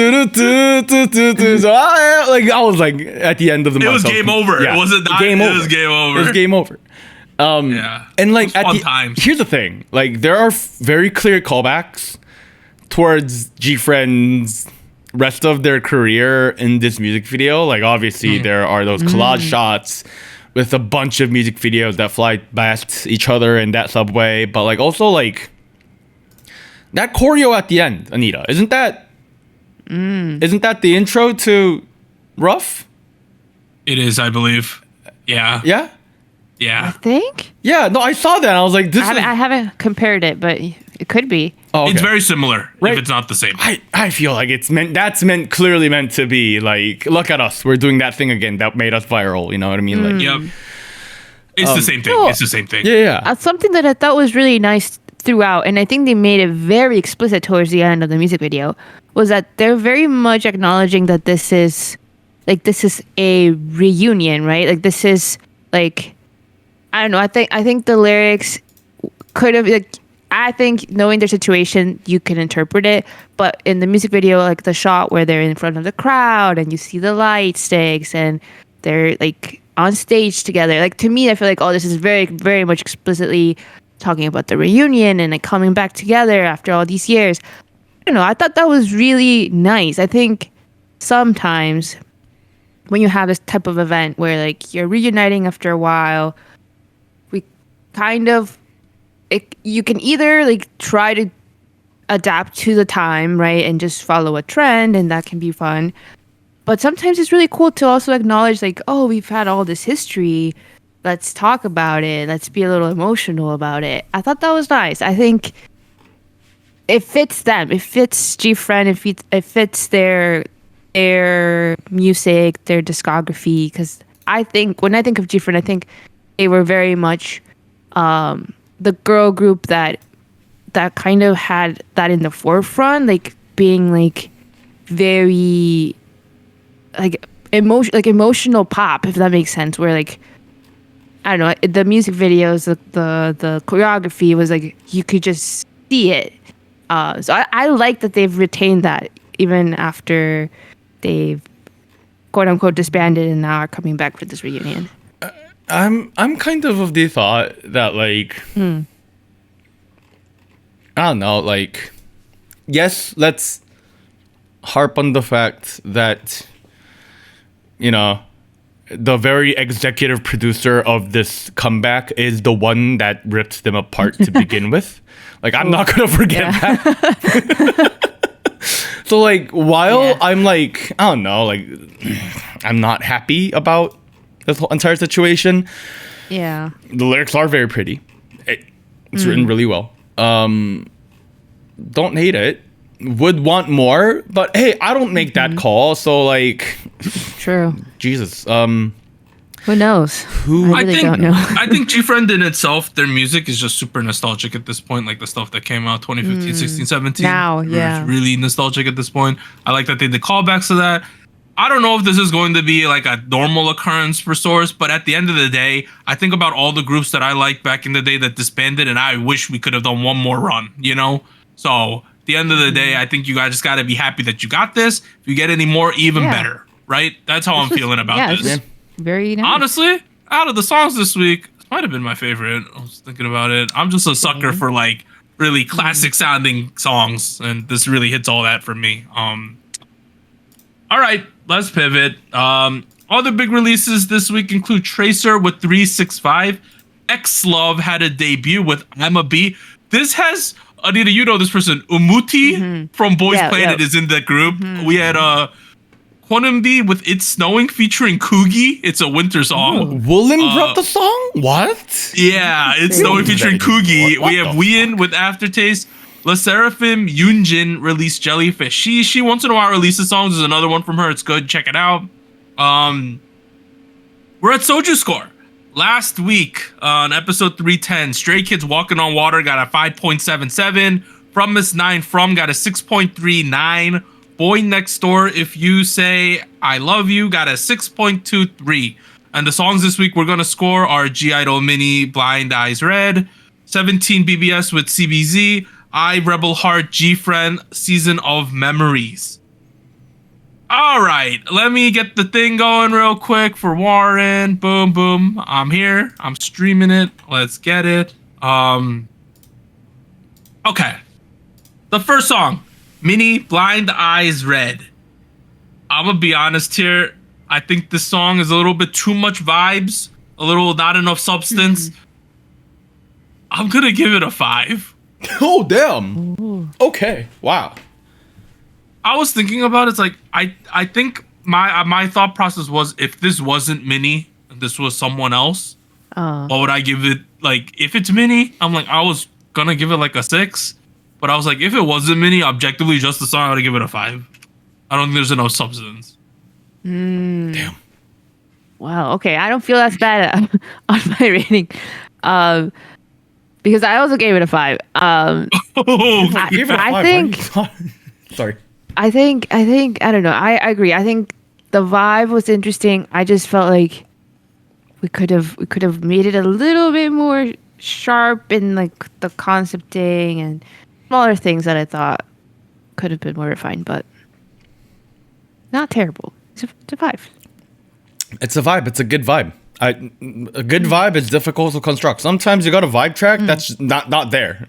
Like, I was like at the end of the month. It was game over. Yeah, It wasn't not. game It over. was game over. It was game over. Yeah. And like It was at fun the times. here's the thing, like there are very clear callbacks towards GFRIEND's rest of their career in this music video. Like obviously there are those collage shots with a bunch of music videos that fly past each other in that subway, but like also like that choreo at the end, Anita, isn't that the intro to Rough? It is, I believe. Yeah. Yeah. Yeah. Think? Yeah, no, I saw that and I was like, I haven't compared it, but it could be. Oh, okay. It's very similar, Right. if it's not the same. I feel like that's clearly meant to be like, look at us, we're doing that thing again that made us viral, you know what I mean? Like, Yep. It's the same thing. No. It's the same thing. yeah. Something that I thought was really nice throughout, and I think they made it very explicit towards the end of the music video, was that they're very much acknowledging that this is a reunion, right? Like this is like, I don't know. I think the lyrics could have like. I think knowing their situation, you can interpret it. But in the music video, like the shot where they're in front of the crowd and you see the light sticks and they're like on stage together. Like to me, I feel like, oh, this is very, very much explicitly talking about the reunion and like coming back together after all these years. I don't know. I thought that was really nice. I think sometimes when you have this type of event where like you're reuniting after a while, we kind of, you can either like try to adapt to the time, right, and just follow a trend, and that can be fun. But sometimes it's really cool to also acknowledge like, oh, we've had all this history. Let's talk about it. Let's be a little emotional about it. I thought that was nice. I think it fits them. It fits GFRIEND. It fits their music, their discography. Because I think when I think of GFRIEND, I think they were very much the girl group that kind of had that in the forefront, like being like very like emotional pop, if that makes sense, where like I don't know, the music videos, the choreography was like you could just see it. So I like that they've retained that even after they've quote unquote disbanded and now are coming back for this reunion. I'm kind of the thought that like I don't know, like yes, let's harp on the fact that you know the very executive producer of this comeback is the one that rips them apart to begin with. Like I'm not gonna forget that. So like while I'm like I don't know, like I'm not happy about this whole entire situation. Yeah. The lyrics are very pretty. It's written really well. Don't hate it. Would want more, but hey, I don't make that call. So like, True. Jesus. Who knows? I really don't know. I think GFRIEND in itself, their music is just super nostalgic at this point. Like the stuff that came out 2015, 16, 17. Now, yeah. It's really nostalgic at this point. I like that they did callbacks to that. I don't know if this is going to be like a normal occurrence for Source, but at the end of the day, I think about all the groups that I liked back in the day that disbanded, and I wish we could have done one more run, you know? So at the end of the day, I think you guys just got to be happy that you got this. If you get any more, even better, right? That's how I'm feeling about this. Very nice. Honestly, out of the songs this week, this might have been my favorite. I was thinking about it. I'm just a sucker for like really classic sounding songs, and this really hits all that for me. All right, let's pivot. Other big releases this week include Tracer with 365. X-Love had a debut with I'm a B. This has, Anita, you know this person, Umuti from Boys Planet is in that group. We had Quantum B with It's Snowing featuring Kugi. It's a winter song. Woolen brought the song? What? Yeah, It's Snowing featuring Kugi. We have Wien with Aftertaste. La Seraphim Yunjin released Jellyfish. She once in a while releases songs. There's another one from her. It's good. Check it out. We're at SojuScore. Last week on episode 310, Stray Kids Walking on Water got a 5.77. From Miss 9 From got a 6.39. Boy Next Door, If You Say I Love You, got a 6.23. And the songs this week we're going to score are G-Idle Minnie, Blind Eyes Red, 17 BBS with CBZ, I Rebel Heart, GFRIEND, Season of Memories. All right, let me get the thing going real quick for Warren. Boom, boom. I'm here. I'm streaming it. Let's get it. Okay. The first song, Minnie, Blind Eyes Red. I'm gonna be honest here. I think this song is a little bit too much vibes, a little not enough substance. I'm gonna give it a 5. Oh, damn. Ooh. Okay. Wow. I was thinking about it. It's like, I think my thought process was, if this wasn't Minnie, and this was someone else, what would I give it? Like, if it's Minnie, I'm like, I was gonna give it like a 6. But I was like, if it wasn't Minnie, objectively just the song, I would give it a 5. I don't think there's enough substance. Damn. Wow. Okay, I don't feel as bad on my rating, because I also gave it a 5. I think. Sorry. I think. I don't know. I agree. I think the vibe was interesting. I just felt like we could have made it a little bit more sharp in like the concepting and smaller things that I thought could have been more refined, but not terrible. It's a 5. It's a vibe. It's a good vibe. A good vibe is difficult to construct. Sometimes you got a vibe track that's not there.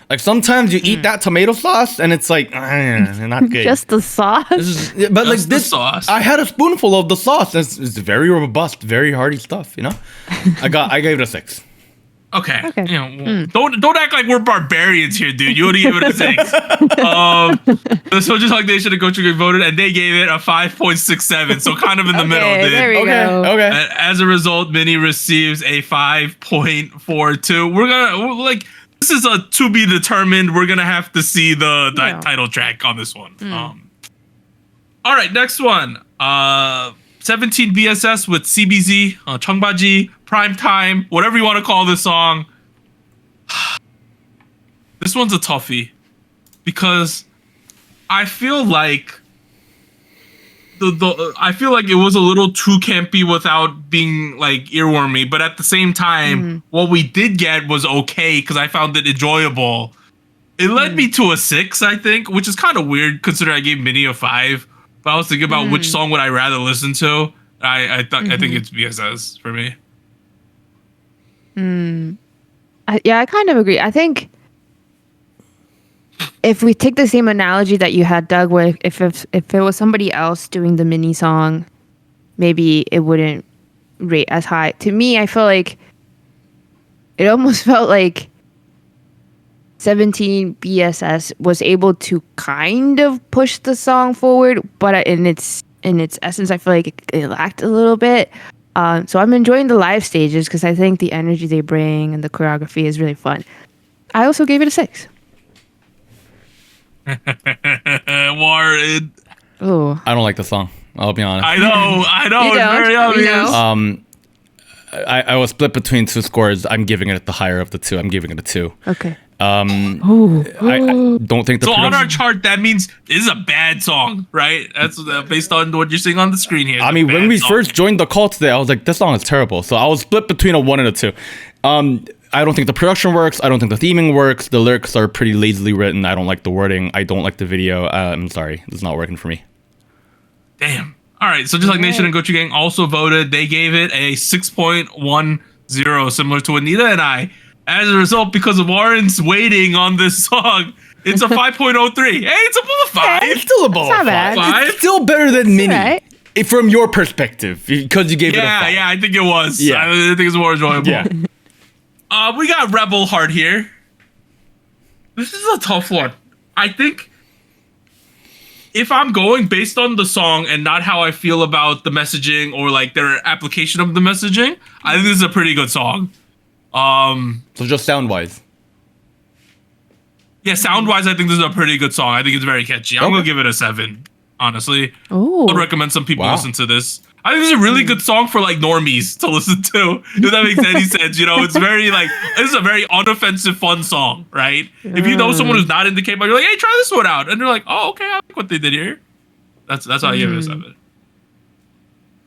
Like sometimes you eat that tomato sauce and it's like not good. Just the sauce. But just like this sauce. I had a spoonful of the sauce. It's very robust, very hearty stuff. You know, I gave it a 6. Okay. You know, don't act like we're barbarians here, dude. You only gave it a 6. The SojuTalk Nation and Coach voted, and they gave it a 5.67. So kind of in the middle. Dude. There we go. Okay. As a result, Minnie receives a 5.42. We're gonna like. This is a to be determined. We're gonna have to see the title track on this one. All right, next one. 17 BSS with CBZ, Chungbaji, Prime Time, whatever you want to call this song. This one's a toughie because I feel like I feel like it was a little too campy without being like earwormy, but at the same time, what we did get was okay because I found it enjoyable. It led me to a 6, I think, which is kind of weird considering I gave Minnie a 5. But I was thinking about which song would I rather listen to. I think it's BSS for me. I kind of agree. I think if we take the same analogy that you had, Doug, where if it was somebody else doing the Minnie song, maybe it wouldn't rate as high. To me, I feel like it almost felt like 17 BSS was able to kind of push the song forward, but in its essence, I feel like it lacked a little bit. So I'm enjoying the live stages because I think the energy they bring and the choreography is really fun. I also gave it a 6. Warren. Oh, I don't like the song. I'll be honest. I know. It's very obvious. I was split between 2 scores. I'm giving it the higher of the 2. I'm giving it a 2. Okay. I don't think the So on our production- chart, that means this is a bad song, right? That's based on what you're seeing on the screen here. I mean, when we first joined the call today, I was like, this song is terrible. So I was split between a 1 and a 2. I don't think the production works. I don't think the theming works. The lyrics are pretty lazily written. I don't like the wording. I don't like the video. I'm sorry. It's not working for me. Damn. All right. So just like Nation and Gochu Gang also voted, they gave it a 6.10, similar to Anita and I. As a result, because of Warren's waiting on this song, it's a 5.03. Hey, it's above a 5. It's still above It's not bad. 5. It's still better than Minnie. Right. From your perspective, because you gave it a 5. Yeah, I think it was. Yeah. I think it's more enjoyable. Yeah. We got Rebel Heart here. This is a tough one. I think if I'm going based on the song and not how I feel about the messaging or like their application of the messaging, I think this is a pretty good song. So just sound-wise. Yeah, sound-wise, I think this is a pretty good song. I think it's very catchy. I'm Okay. gonna give it a 7, honestly. Oh. I'd recommend some people Wow. listen to this. I think this is a really good song for like normies to listen to. If that makes any sense, you know, it's very like this is a very unoffensive, fun song, right? If you know someone who's not into K-pop, you're like, hey, try this one out, and they're like, oh, okay, I like what they did here. That's how I give it a 7.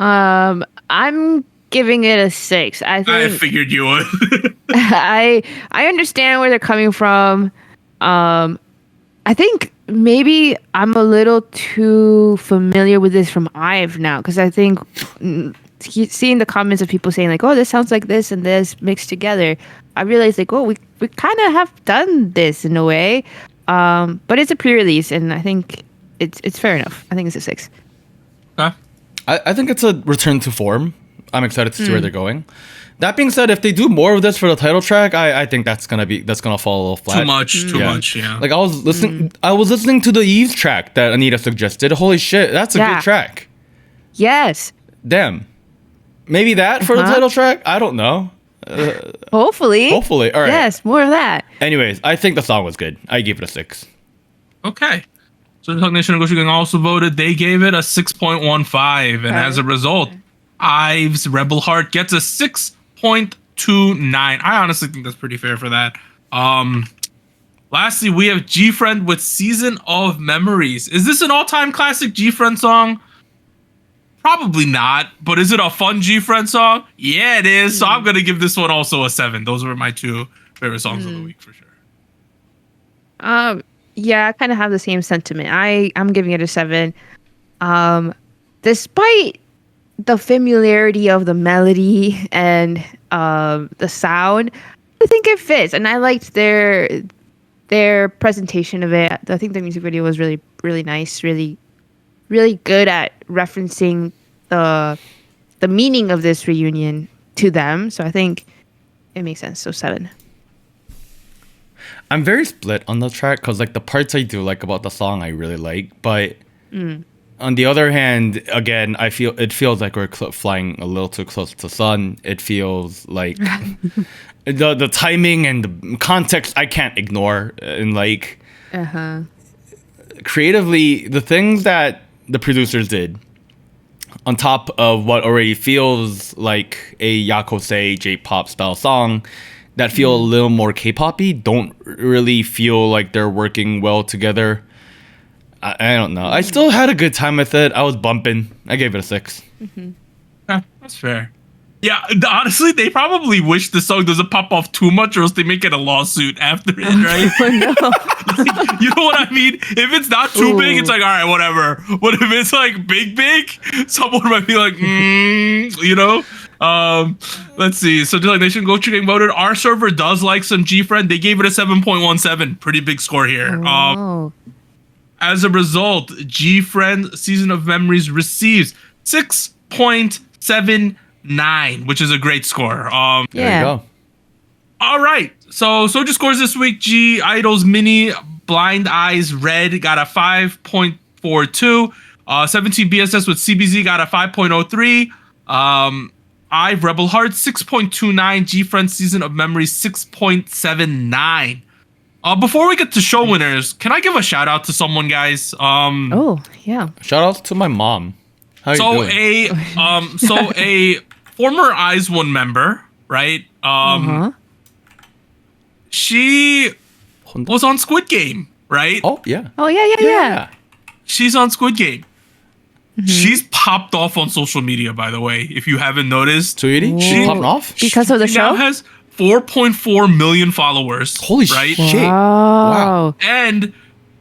I'm giving it a 6. I I think figured you would. I understand where they're coming from. I think maybe I'm a little too familiar with this from IVE now, because I think seeing the comments of people saying like, "Oh, this sounds like this and this mixed together," I realized like, "Oh, we kind of have done this in a way," but it's a pre-release, and I think it's fair enough. I think it's a 6. Huh? I think it's a return to form. I'm excited to see where they're going. That being said, if they do more of this for the title track, I think that's gonna fall a little flat. Too much, yeah. Like I was listening to the Eve's track that Anita suggested. Holy shit, that's a good track. Yes. Damn. Maybe that for the title track? I don't know. Hopefully. Hopefully. All right. Yes, more of that. Anyways, I think the song was good. I gave it a 6. Okay. So the Talk Nation and Gochu Gang also voted. They gave it a 6.15, and as a result, IVE's Rebel Heart gets a 6.29. I honestly think that's pretty fair for that. Lastly, we have GFRIEND with Season of Memories. Is this an all-time classic GFRIEND song? Probably not, but is it a fun GFRIEND song? Yeah, it is. So I'm gonna give this one also a 7. Those were my 2 favorite songs of the week for sure. Yeah, I kind of have the same sentiment. I'm giving it a 7. Despite the familiarity of the melody and the sound, I think it fits, and I liked their presentation of it. I think the music video was really, really nice, really, really good at referencing the meaning of this reunion to them. So I think it makes sense. So 7. I'm very split on the track because like the parts I do like about the song I really like, but on the other hand, again, it feels like we're flying a little too close to the sun. It feels like the timing and the context I can't ignore, and like creatively the things that the producers did on top of what already feels like a Yakosei J-pop style song that feel a little more K-poppy don't really feel like they're working well together. I don't know. I still had a good time with it. I was bumping. I gave it a 6. Yeah, that's fair. Yeah, honestly, they probably wish the song doesn't pop off too much, or else they make it a lawsuit after it, right? You know what I mean? If it's not too big, it's like, all right, whatever. But if it's like big, someone might be like, you know? Let's see. So Delay Nation Gochu Gang voted. Our server does like some GFRIEND. They gave it a 7.17. Pretty big score here. As a result, GFRIEND Season of Memories receives 6.79, which is a great score. There you go. All right. So Soju scores this week. I-DLE's Minnie, Blind Eyes Red got a 5.42. 17 BSS with CBZ got a 5.03. IVE Rebel Heart 6.29. GFRIEND Season of Memories 6.79. Before we get to show winners, can I give a shout out to someone, guys? Yeah. Shout out to my mom. How you doing? A former IZ*ONE member, right? She was on Squid Game, right? Oh yeah. Oh yeah. She's on Squid Game. She's popped off on social media, by the way, if you haven't noticed. Sweetie, she popped off? Because of the She show? now has 4.4 million followers. Holy right? shit. Wow. And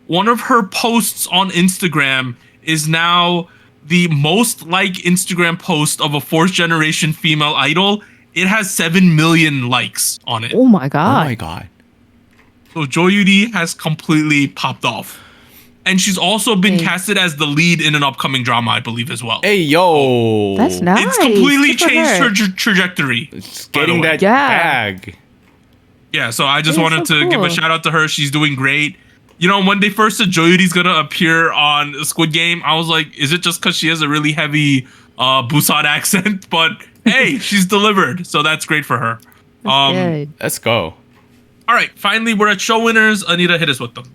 one of her posts on Instagram is now the most liked Instagram post of a fourth generation female idol. It has 7 million likes on it. Oh my Oh god. my god. So Jo Yuri has completely popped off. And she's also been casted as the lead in an upcoming drama, I believe, as well. Hey yo. That's nice. It's completely Good for changed her. her trajectory. It's by the getting way. that Yeah. bag. Yeah, so I just That is wanted so to give a cool. shout out to her. She's doing great. You know, when they first said Jo Yuri's gonna appear on Squid Game, I was like, is it just because she has a really heavy Busan accent? But hey, she's delivered, so that's great for her. Good. Let's go. All right, finally, we're at show winners. Anita, hit us with them.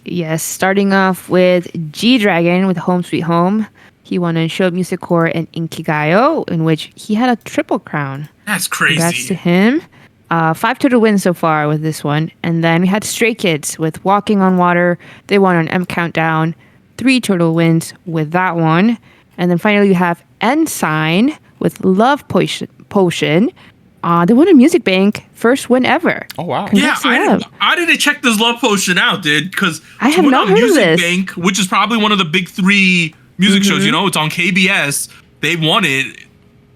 Yes, starting off with G-Dragon with Home Sweet Home. He won in Show Music Core and Inkigayo, in which he had a triple crown. That's Congrats to crazy. him. 5 total wins so far with this one. And then we had Stray Kids with Walking on Water. They won on M Countdown. 3 total wins with that one. And then finally we have Ensign with Love Potion. They won a Music Bank. First win ever. Oh wow. Yeah, Congrats to them. I didn't check this Love Potion out, dude, because I have not heard of Music this. Bank, which is probably one of the big 3 music shows. You know, it's on KBS. They won it.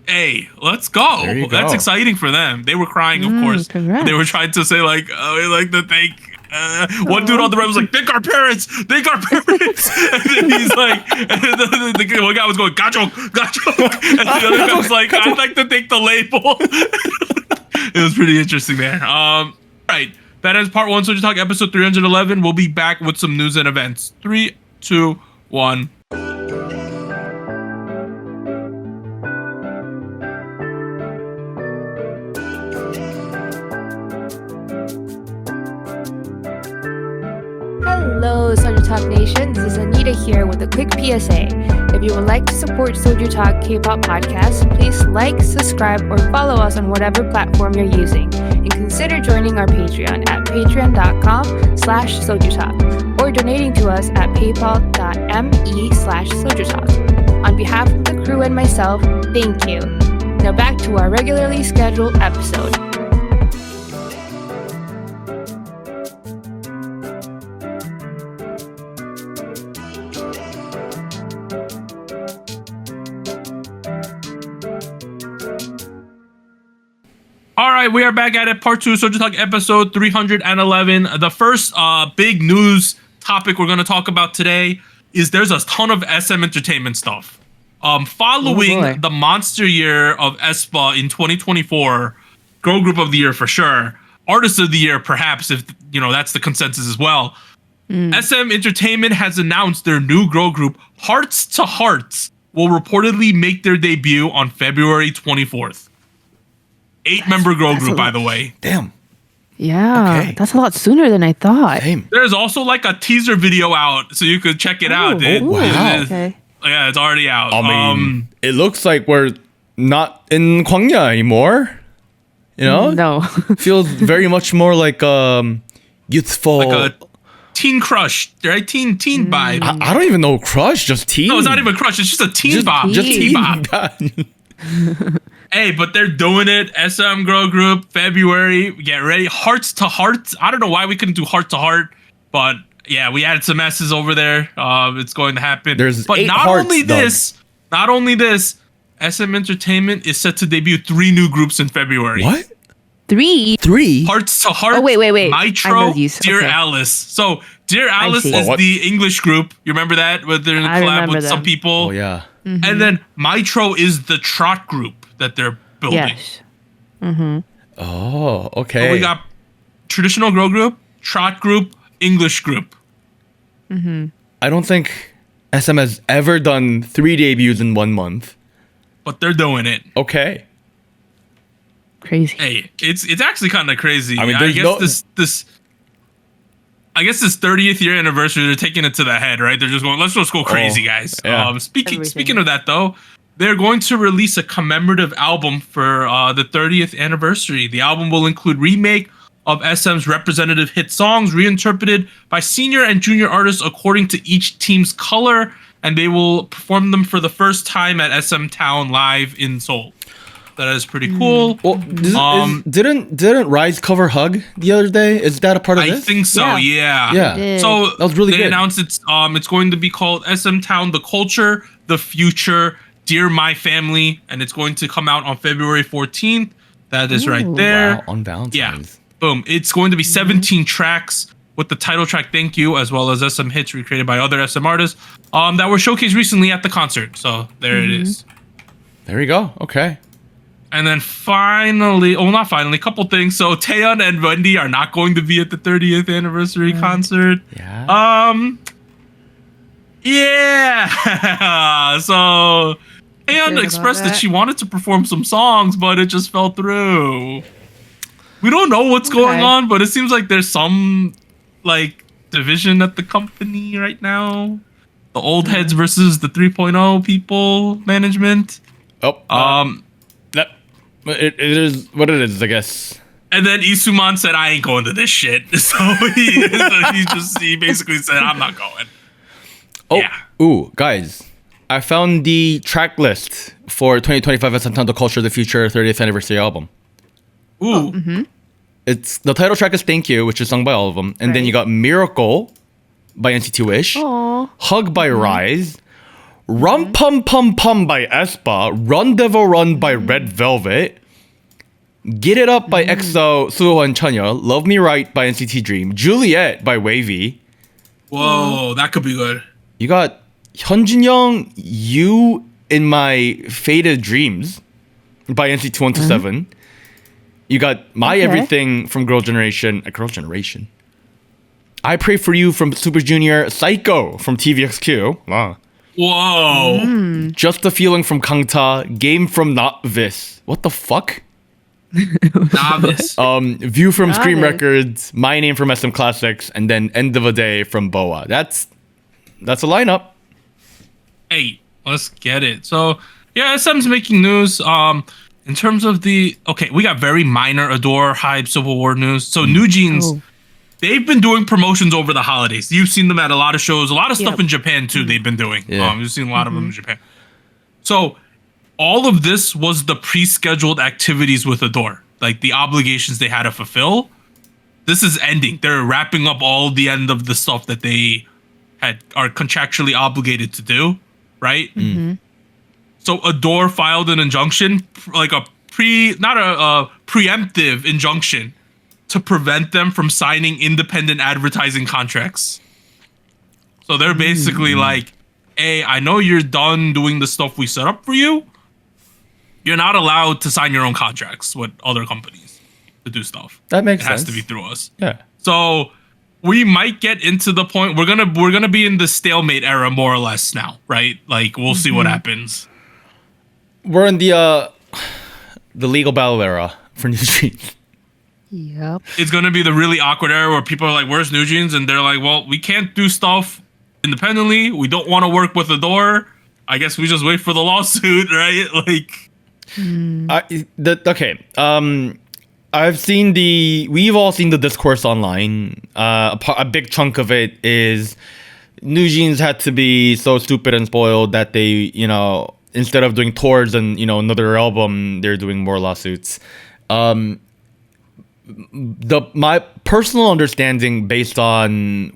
Hey, let's go. There you That's go. exciting for them. They were crying, of course. congrats. They were trying to say like, oh, we like to thank. One dude on the right was like, thank our parents, thank our parents. And then he's like, and then the one guy was going, gacho. And the other guy was like, I'd like to thank the label. It was pretty interesting there. Right. That ends part 1. SojuTalk episode 311. We'll be back with some news and events. 3, 2, 1. Hello, SojuTalk Nation. This is Anita here with a quick PSA. If you would like to support SojuTalk Kpop Podcast, please like, subscribe, or follow us on whatever platform you're using. And consider joining our Patreon at patreon.com/SojuTalk or donating to us at paypal.me/SojuTalk. On behalf of the crew and myself, thank you. Now back to our regularly scheduled episode. All right, we are back at it. Part 2, SojuTalk episode 311. The first big news topic we're going to talk about today is there's a ton of SM Entertainment stuff. Following boy. the monster year of aespa in 2024, Girl Group of the Year for sure, Artist of the Year perhaps, if you know that's the consensus as well. SM Entertainment has announced their new girl group, Hearts to Hearts, will reportedly make their debut on February 24th. 8-member girl that's group, a by lot. the way. Damn. Yeah, Okay. that's a lot sooner than I thought. Damn. There's also like a teaser video out, so you could check it out, dude. wow. It is- Okay. Yeah, it's already out. I mean, it looks like we're not in Gwangya anymore. You know? No. Feels very much more like youthful. like a teen crush, right? Teen vibe. I don't even know crush, just teen. No, it's not even crush. It's just a teen just, bop. just teen bop. teen. Hey, but they're doing it. SM Girl Group, February. Get ready. Hearts to Hearts. I don't know why we couldn't do Heart to Heart, but yeah, we added some S's over there. It's going to happen. There's but 8 not hearts, only Doug. this, SM Entertainment is set to debut 3 new groups in February. What? 3. 3? Hearts to Heart. Oh, wait. I Mitro, know these. Dear Okay. Alice. So Dear Alice see. is Oh, what? the English group. You remember that? Where they're in a I collab remember with some them. people. Oh yeah. And then Mitro is the trot group that they're building. Yes. Oh, So okay. we got traditional girl group, trot group, English group. I don't think SM has ever done 3 debuts in 1 month. But they're doing it. Okay. Crazy. Hey, it's actually kind of crazy. I mean, I there's guess no- this 30th year anniversary, they're taking it to the head, right? They're just going, let's just go crazy, guys. yeah. Speaking Everything. of that, though, they're going to release a commemorative album for the 30th anniversary. The album will include remake of SM's representative hit songs, reinterpreted by senior and junior artists according to each team's color, and they will perform them for the first time at SM Town Live in Seoul. That is pretty cool. Well, didn't Rise cover Hug the other day? Is that a part of this? I think so. Yeah. Yeah. So that was really they good. announced it's going to be called SM Town: The Culture, The Future, Dear My Family, and it's going to come out on February 14th. That is right there. Wow, on Valentine's. Yeah. Boom. It's going to be 17 tracks with the title track Thank You, as well as SM hits recreated by other SM artists that were showcased recently at the concert. So there it is. There you go. Okay. And then finally, not finally, a couple things. So Taeyeon and Wendy are not going to be at the 30th anniversary concert. Yeah. Yeah. So Taeyeon expressed that she wanted to perform some songs, but it just fell through. We don't know what's going on, but it seems like there's some like division at the company right now. The old heads versus the 3.0 people management. It is what it is, I guess. And then Isuman said, "I ain't going to this shit." So he basically said, "I'm not going." Oh, yeah. Ooh, guys, I found the track list for 2025 SM Town: The Culture, The Future 30th anniversary album. Ooh. It's the title track is Thank You, which is sung by all of them, and then you got Miracle by NCT Wish, Hug by Rise, Rum Pum Pum Pum by aespa, Run Devil Run by Red Velvet, Get It Up by EXO, Suho and Chanya, Love Me Right by NCT Dream, Juliet by Wavy. Whoa, that could be good. You got Hyunjin Young, You in My Faded Dreams by NCT 127. You got My Everything from Girl Generation. I Pray For You from Super Junior. Psycho from TVXQ. Wow. Whoa. Just a Feeling from Kangta. Game from Novice. What the fuck? Novice. View from Scream Records. My Name from SM Classics. And then End of a Day from BoA. That's a lineup. Hey, let's get it. So yeah, SM's making news. In terms of we got very minor Adore Hype Civil War news. So New Jeans, they've been doing promotions over the holidays. You've seen them at a lot of shows, a lot of stuff in Japan too. They've been doing. You've seen a lot of them in Japan. So all of this was the pre-scheduled activities with Adore, like the obligations they had to fulfill. This is ending. They're wrapping up all the end of the stuff that they are contractually obligated to do, right? So Adore filed an injunction, like not a preemptive injunction, to prevent them from signing independent advertising contracts. So they're basically like, hey, I know you're done doing the stuff we set up for you. You're not allowed to sign your own contracts with other companies to do stuff. That makes sense. It has to be through us. Yeah. So we might get into the point we're gonna be in the stalemate era more or less now, right? Like we'll see what happens. We're in the legal battle era for New Jeans. Yep. It's gonna be the really awkward era where people are like, "Where's New Jeans?" And they're like, "Well, we can't do stuff independently. We don't want to work with Adore. I guess we just wait for the lawsuit, right?" Like, we've all seen the discourse online. A big chunk of it is New Jeans had to be so stupid and spoiled that they, instead of doing tours and another album, they're doing more lawsuits. My personal understanding, based on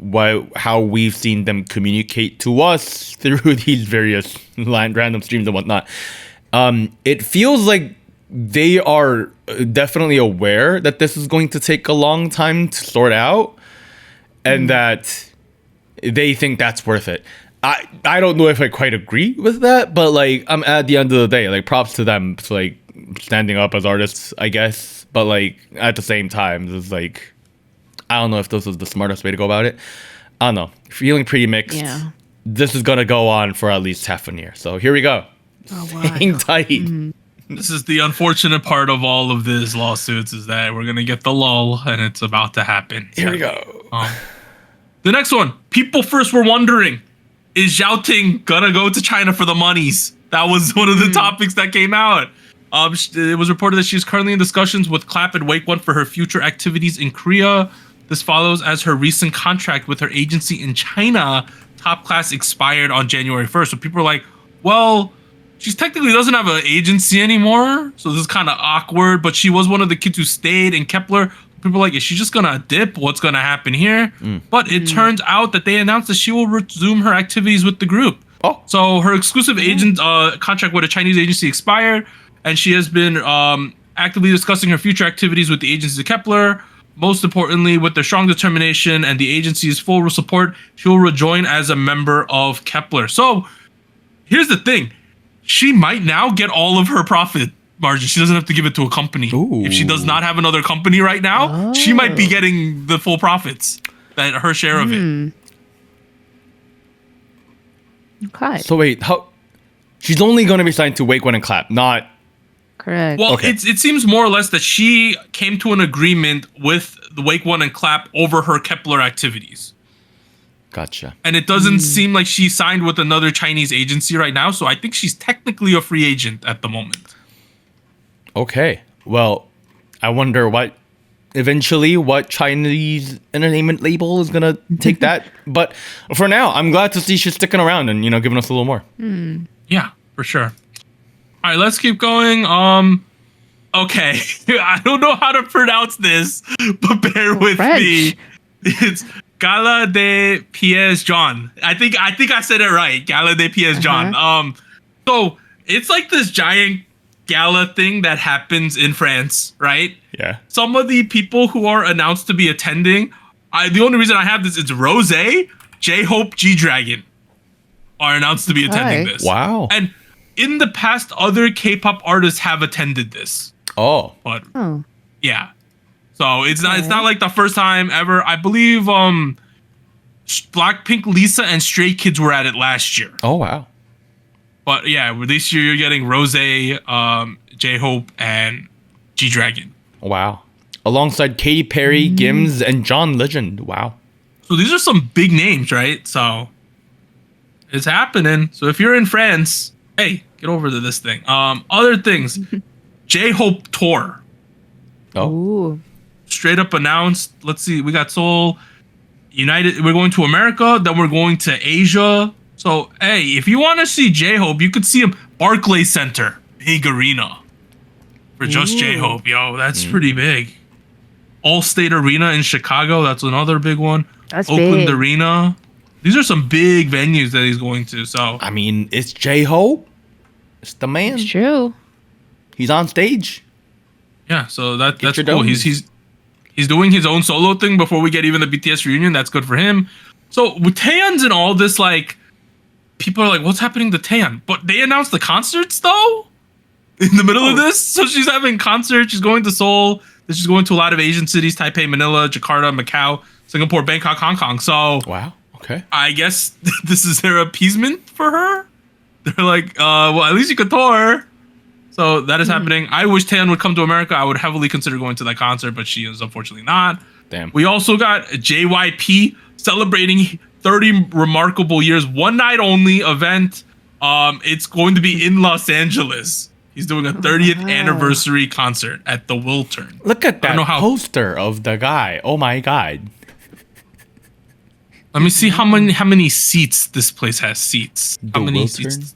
how we've seen them communicate to us through these various random streams and whatnot, it feels like they are definitely aware that this is going to take a long time to sort out, and that they think that's worth it. I don't know if I quite agree with that, but I'm at the end of the day, props to them for standing up as artists, I guess. But at the same time, it's I don't know if this is the smartest way to go about it. I don't know. Feeling pretty mixed. Yeah. This is gonna go on for at least half a year. So here we go. Oh, wow. Hang tight. this is the unfortunate part of all of these lawsuits, is that we're gonna get the lull, and it's about to happen. Here we go. The next one. People first were wondering, is Zhao Ting gonna go to China for the monies? That was one of the topics that came out. It was reported that she's currently in discussions with Clap and Wake One for her future activities in Korea. This follows as her recent contract with her agency in China, Top Class, expired on January 1st. So people are like, well, she technically doesn't have an agency anymore. So this is kind of awkward, but she was one of the kids who stayed in Kepler. People are like, is she just going to dip? What's going to happen here? But it turns out that they announced that she will resume her activities with the group. Oh. So her exclusive agent contract with a Chinese agency expired, and she has been actively discussing her future activities with the agency Kepler. Most importantly, with their strong determination and the agency's full support, she will rejoin as a member of Kepler. So here's the thing. She might now get all of her profit margin. She doesn't have to give it to a company. Ooh. If she does not have another company right now, she might be getting the full profits, that her share of it. Okay. So wait, how? She's only going to be signed to Wake One and Clap, not. Correct. Well, Okay. it seems more or less that she came to an agreement with the Wake One and Clap over her Kepler activities. Gotcha. And it doesn't seem like she signed with another Chinese agency right now, so I think she's technically a free agent at the moment. Okay. Well, I wonder what Chinese entertainment label is gonna take that. But for now, I'm glad to see she's sticking around and giving us a little more. Yeah, for sure. All right, let's keep going. Okay, I don't know how to pronounce this, but bear with me. It's Gala de Pièce John. I think I said it right. Gala de Pièce John. So it's like this giant gala thing that happens in France, right? Yeah. Some of the people who are announced to be attending, the only reason I have this is Rose, J-Hope, G-Dragon are announced to be attending this. Wow. And in the past, other K-pop artists have attended this. Oh. But yeah. So it's not like the first time ever. I believe Blackpink, Lisa, and Stray Kids were at it last year. Oh, wow. But yeah, this year you're getting Rose, J-Hope, and G-Dragon. Wow. Alongside Katy Perry, Gims, and John Legend. Wow. So these are some big names, right? So it's happening. So if you're in France, hey, get over to this thing. Other things, J-Hope tour. Oh. Ooh. Straight up announced. Let's see, we got Seoul, United. We're going to America, then we're going to Asia. So hey, if you want to see J-Hope, you could see him Barclays Center, big arena for just J-Hope. Yo, that's pretty big. Allstate Arena in Chicago, that's another big one. That's Oakland big. Arena. These are some big venues that he's going to. So I mean, it's J-Hope. It's the man. It's true. He's on stage. yeah, so that's your cool. donuts. He's doing his own solo thing before we get even the BTS reunion. That's good for him. So with Taeyeon's and all this, like, people are like, what's happening to Taeyeon? But they announced the concerts though in the middle of this. So she's having concerts. She's going to Seoul. Then she's going to a lot of Asian cities: Taipei, Manila, Jakarta, Macau, Singapore, Bangkok, Hong Kong. So Wow. Okay. I guess this is their appeasement for her. They're like, well, at least you could tour. So that is happening. I wish Taeyeon would come to America. I would heavily consider going to that concert, but she is unfortunately not. Damn. We also got JYP celebrating 30 remarkable years, one night only event. It's going to be in Los Angeles. He's doing a 30th anniversary concert at the Wiltern. Look at I don't that know how- poster of the guy. Oh my god. Let me see how many seats this place has. Seats. How The many Wiltern? seats?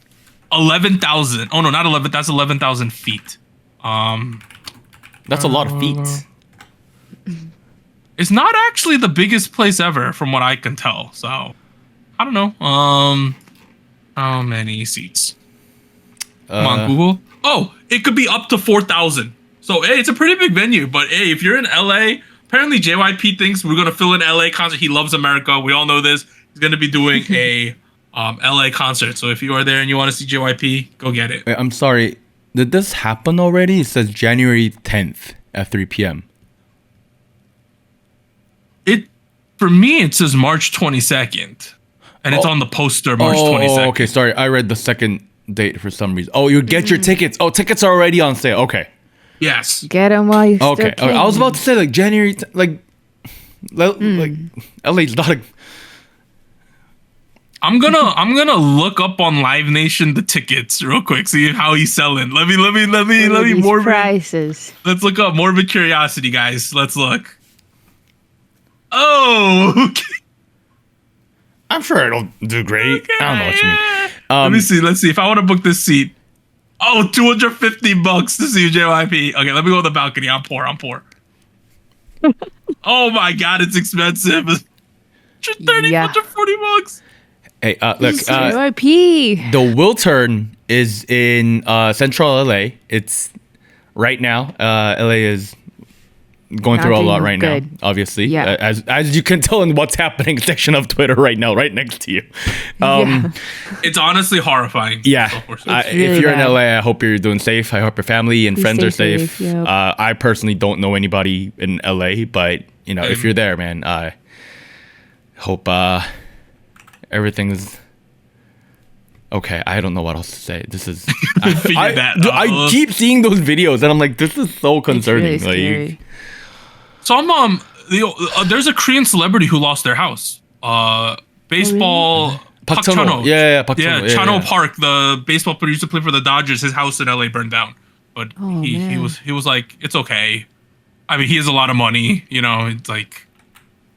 11,000. Oh no, not 11. That's 11,000 feet. That's a lot of feet. It's not actually the biggest place ever, from what I can tell. So, I don't know. How many seats? Come on, Google. Oh, it could be up to 4,000. So, hey, it's a pretty big venue. But hey, if you're in LA, apparently JYP thinks we're gonna fill an LA concert. He loves America. We all know this. He's gonna be doing a LA concert. So if you are there and you want to see JYP, go get it. Wait, I'm sorry. Did this happen already? It says January 10th at 3 p.m. For me, it says March 22nd, and it's on the poster March 22nd. Okay, sorry. I read the second date for some reason. Oh, you get your tickets. Oh, tickets are already on sale. Okay. Yes. Get them while you Okay. still can. I was about to say like January, like LA's not a. I'm gonna look up on Live Nation the tickets real quick, see how he's selling. Let me morbid prices. Let's look up morbid curiosity, guys. Let's look. Oh, okay. I'm sure it'll do great. Okay, I don't know what you mean. Let me see. Let's see if I want to book this seat. Oh, $250 to see JYP. Okay, let me go to the balcony. I'm poor. Oh my god, it's expensive. $130, Yeah. $140. Hey, look. JYP. The Will Turn is in Central LA. It's right now. LA is going through a lot right now, obviously. Yeah. As you can tell in what's happening section of Twitter right now, right next to you. It's honestly horrifying. Yeah. If you're in LA, I hope you're doing safe. I hope your family and friends are safe. Yep. I personally don't know anybody in LA, but if you're there, man, I hope everything's okay. I don't know what else to say. This is I keep seeing those videos and I'm like, this is so concerning. It's really scary. So there's a Korean celebrity who lost their house. Baseball. Park Chano. Yeah, Park Chano. Chano Park, the baseball player used to play for the Dodgers. His house in LA burned down, but he was like, it's okay. I mean, he has a lot of money. It's like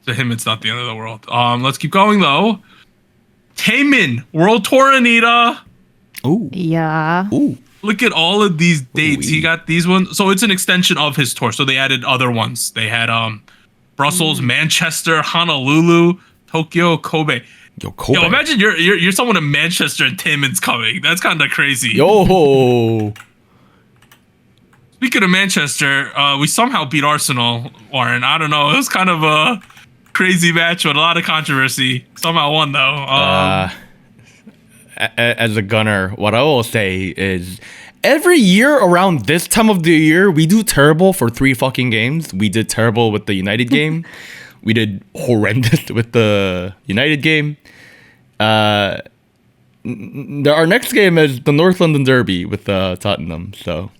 to him, it's not the end of the world. Let's keep going though. Taemin World Tour, Anita. Ooh. Yeah. Ooh. Look at all of these dates. He got these ones. So it's an extension of his tour. So they added other ones. They had Brussels, Manchester, Honolulu, Tokyo, Kobe. Yo, Kobe. Yo, imagine you're someone in Manchester and Taemin's coming. That's kind of crazy. Yo. Speaking of Manchester, we somehow beat Arsenal, Warren. I don't know. It was kind of a crazy match with a lot of controversy. Somehow won though. As a gunner, what I will say is every year around this time of the year, we do terrible for 3 fucking games. We did terrible with the United game. We did horrendous with the United game. Our next game is the North London Derby with Tottenham. So.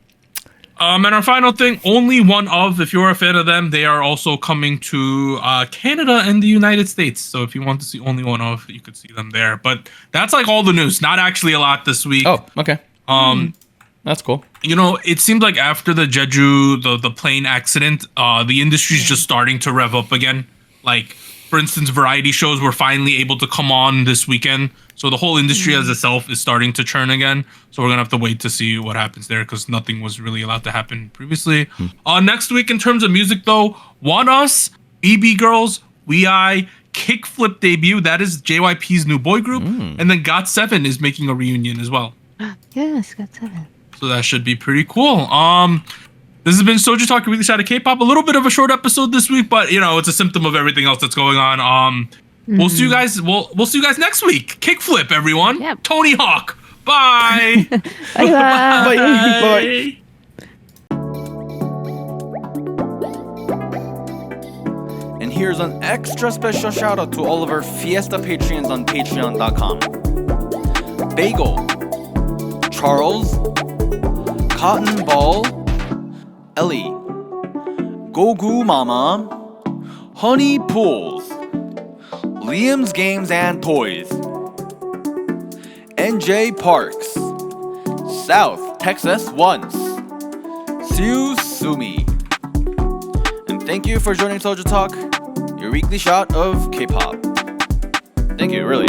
And our final thing, only one of, if you're a fan of them, they are also coming to Canada and the United States. So if you want to see only one of, you could see them there. But that's like all the news. Not actually a lot this week. Oh, okay. That's cool. It seemed like after the Jeju, the plane accident, the industry's just starting to rev up again. Like, for instance, variety shows were finally able to come on this weekend. So the whole industry as itself is starting to churn again. So we're going to have to wait to see what happens there because nothing was really allowed to happen previously. Next week, in terms of music, though, Want Us, BB Girls, WeI, Kickflip debut. That is JYP's new boy group. And then GOT7 is making a reunion as well. Yes, GOT7. So that should be pretty cool. This has been SojuTalk, your weekly shot of K-pop. A little bit of a short episode this week, but it's a symptom of everything else that's going on. We'll see you guys. We'll see you guys next week. Kickflip, everyone. Yep. Tony Hawk. Bye. Bye. And here's an extra special shout out to all of our Fiesta Patreons on patreon.com. Bagel, Charles, Cotton Ball, Ellie, Gogu Mama, Honey Pools, Liam's Games and Toys, NJ Parks, South Texas Once, Siu Sumi. And thank you for joining SojuTalk, your weekly shot of K-pop. Thank you, really.